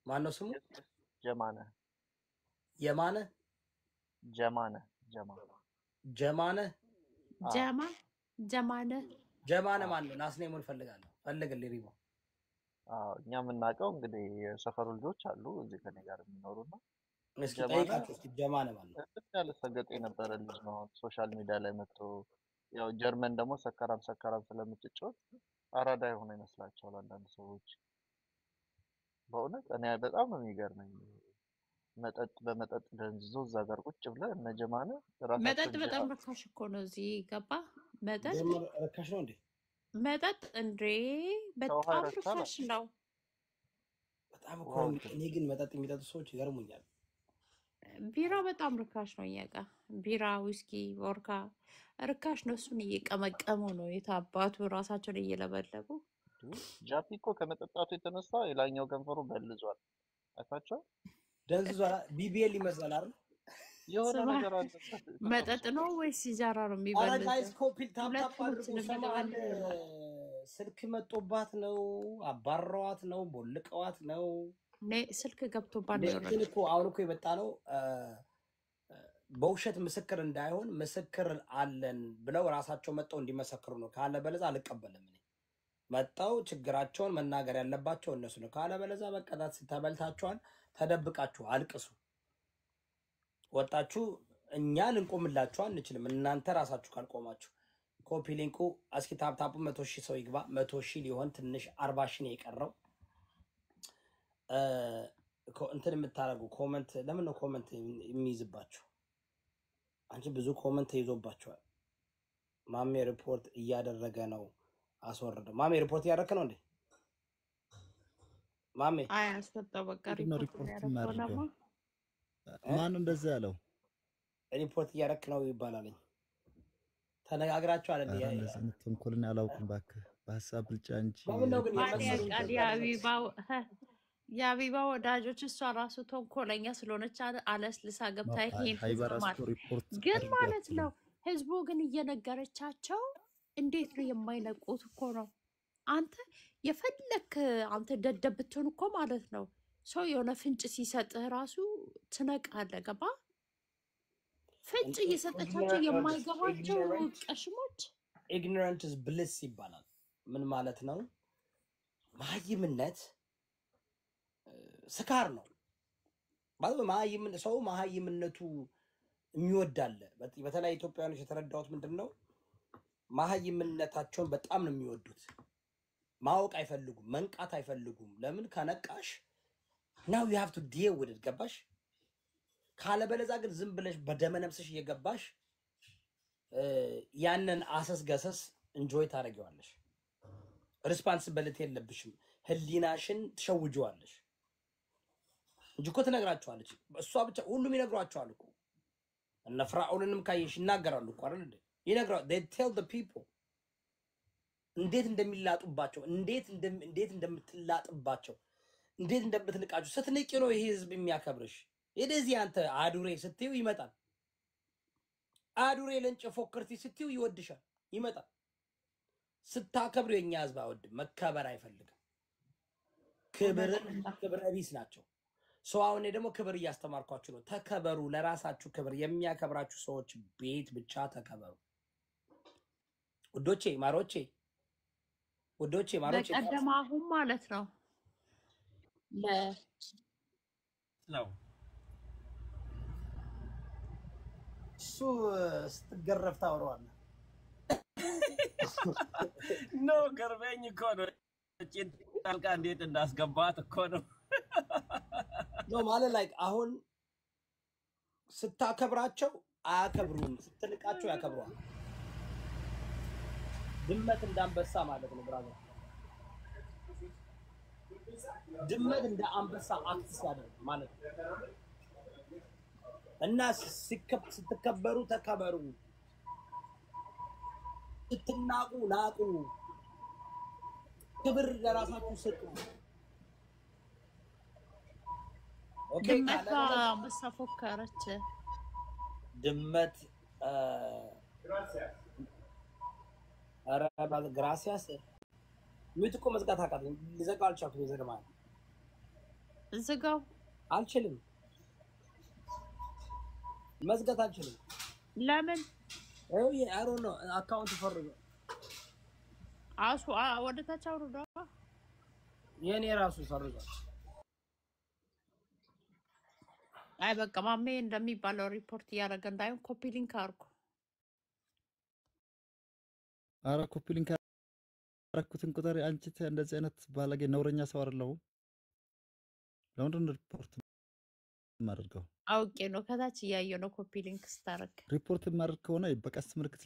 ማን ነው ስሙ? ጀማነ የማነ ጀማነ ጀማነ ማን ነው? ናስኔሙን ፈልጋለሁ ፈልግልኝ ሪቦ። እኛ የምናውቀው እንግዲህ የሰፈሩ ልጆች አሉ እዚህ ከኔ ጋር የሚኖሩና እስኪ ጠይቃችሁ እስኪ ጀማነ ማን ነው? ያለ ሰገጥ የነበረ ልጅ ነው። ሶሻል ሚዲያ ላይ መጥቶ ያው ጀርመን ደግሞ ሰካራም ስለምትጫወት አራዳ የሆነ ይመስላቸዋል አንዳንድ ሰዎች። በእውነት እኔ በጣም ነው የሚገርመኝ። በመጠጥ ደንዝዞ እዛ ጋር ቁጭ ብለህ እነ ጀማነ ራሳቸው መጠጥ በጣም ርካሽ እኮ ነው። እዚህ ገባ መጠጥ ርካሽ ነው እንዴ? መጠጥ እንዴ በጣም ርካሽ ነው። በጣም እኮ እኔ ግን መጠጥ የሚጠጡ ሰዎች ይገርሙኛል። ቢራ በጣም ርካሽ ነው። እኛ ጋር ቢራ፣ ዊስኪ፣ ቮድካ ርካሽ ነው። እሱን እየቀመቀሙ ነው የታባቱ ራሳቸውን እየለበለቡ። ጃፒ እኮ ከመጠጣቱ የተነሳ የላኛው ከንፈሩ በልዟል። አይታቸው ደንዝዟል። ቢቢኤል ይመስላል አይደል? የሆነ ነገር አለ። መጠጥ ነው ወይስ ሲጃራ ነው የሚበልጠው? አረ ጋይስ ኮፒል ታፕ አድርጉ። ሰማን ስልክ መጦባት ነው፣ አባረዋት ነው፣ ቦልቀዋት ነው። ስልክ ገብቶባት ነው። ግን እኮ አሁን እኮ የመጣ ነው በውሸት ምስክር እንዳይሆን ምስክር አለን ብለው ራሳቸው መጣው እንዲመሰክሩ ነው። ካለ በለዛ አልቀበልም። እኔ መጣው ችግራቸውን መናገር ያለባቸው እነሱ ነው። ካለ በለዛ በቀጣት ተበልታችኋል፣ ተደብቃችሁ አልቅሱ። ወጣችሁ እኛ ልንቆምላችሁ አንችልም። እናንተ ራሳችሁ ካልቆማችሁ ኮፒ ሊንኩ እስኪ ታፕ 100 ሺህ ሰው ይግባ። 100 ሺህ ሊሆን ትንሽ 40 ሺህ ነው የቀረው። እንትን የምታረጉ ኮመንት ለምን ነው ኮመንት የሚይዝባችሁ? አንቺ ብዙ ኮመንት ይዞባችኋል። ማሜ ሪፖርት እያደረገ ነው አስወርደው። ማሜ ሪፖርት እያደረክ ነው እንዴ? ማሜ አይ አስወጣው። በቃ ሪፖርት ያደረገው ማን እንደዛ ያለው? ሪፖርት እያደረክ ነው ይባላልኝ። ተነጋግራችኋል እንዴ? ተንኮልን አላውቅም እባክህ፣ በሀሳብ ብልጫ እንጂ የአቢባ ወዳጆች እሷ ራሱ ተንኮለኛ ስለሆነች አለስልሳ ገብታ ግን ማለት ነው። ህዝቡ ግን እየነገረቻቸው እንዴት ነው የማይነቁት እኮ ነው። አንተ የፈለክ አንተ ደደብ ብትሆን እኮ ማለት ነው ሰው የሆነ ፍንጭ ሲሰጥህ ራሱ ትነቃለህ። ገባ? ፍንጭ እየሰጠቻቸው የማይገባቸው ቀሽሞች ኢግኖራንት ኢዝ ብሊስ ይባላል። ምን ማለት ነው? መሀይምነት ስካር ነው ማለት ሰው መሀይምነቱ የሚወዳለ። በተለይ ኢትዮጵያውያኖች የተረዳሁት ምንድነው መሀይምነታቸውን በጣም ነው የሚወዱት። ማወቅ አይፈልጉም፣ መንቃት አይፈልጉም። ለምን? ከነቃሽ now you have to deal with it። ገባሽ? ካለበለዛ ግን ዝም ብለሽ በደመ ነፍስሽ እየገባሽ ያንን አሰስ ገሰስ እንጆይ ታደርጊዋለሽ። ሪስፖንሲቢሊቲ የለብሽም። ህሊናሽን ትሸውጂዋለሽ እንጂ እኮ ትነግራቸዋለች። እሷ ብቻ ሁሉም ይነግሯቸዋል እኮ። እነ ፍራኦልንም ካየሽ ይናገራሉ እኮ አይደል እንዴ? ይነግራሉ። they tell the people እንዴት እንደሚላጡባቸው፣ እንዴት እንደምትላጥባቸው፣ እንዴት እንደምትንቃቸው። ስትንቂ ነው ይሄ ህዝብ የሚያከብርሽ። የደዚህ አንተ አዱሬ ስትዩ ይመጣል። አዱሬ ለንጭ ፎክርቲ ስትዩ ይወድሻል፣ ይመጣል። ስታከብሩ የኛ ህዝብ አይወድም፣ መከበር አይፈልግም። ክብረ ቢስ ናቸው። ሰው አሁን ደግሞ ክብር እያስተማርኳችሁ ነው። ተከበሩ፣ ለራሳችሁ ክብር። የሚያከብራችሁ ሰዎች ቤት ብቻ ተከበሩ። ውዶቼ ማሮቼ፣ ውዶቼ ማሮቼ። በቀደም አሁን ማለት ነው ነው እሱ ስትገረፍ ታወራዋለህ። ኖ ገርበኝ እኮ ነው። ጭን ጣልቃ እንዴት እንዳስገባት እኮ ነው። ኖ ማለት ላይ አሁን ስታከብራቸው አያከብሩም፣ ስትንቃቸው ያከብሯል። ድመት እንዳንበሳ ማለት ነው ብራዘር። ድመት እንደ አንበሳ አክት ሲያደርግ ማለት ነው። እና ስትከበሩ ተከበሩ፣ ስትናቁ ናቁ፣ ክብር ለራሳችሁ ስጡ። ኦኬ። ድመቷ አንበሳ ፎከረች። ድመት ኧረ ግራሲያስ ሚት እኮ መዝጋት አቃተኝ። ልዘጋው አልቻልኩም። ይዘግማል። ዝጋው። አልችልም፣ መዝጋት አልችልም። ለምን? አሮ ነው አካውንት ፈርጎ ወደ ታች አውርዶ የኔ ራሱ ሰርዟል። አይ በቃ ማሜ እንደሚባለው ሪፖርት እያደረገ እንዳይሆን ኮፒ ሊንክ አድርጉ። አረ ኮፒ ሊንክ ያደረኩትን ቁጥር አንቺ እንደዚህ አይነት ባለጌ ነውረኛ ሰው አይደለሁም። ለምንድን ነው ሪፖርት የማደርገው? አውቄ ነው፣ ከታች እያየሁ ነው። ኮፒ ሊንክ ስታደርግ ሪፖርት የማደርግ ከሆነ በቀስ ምልክት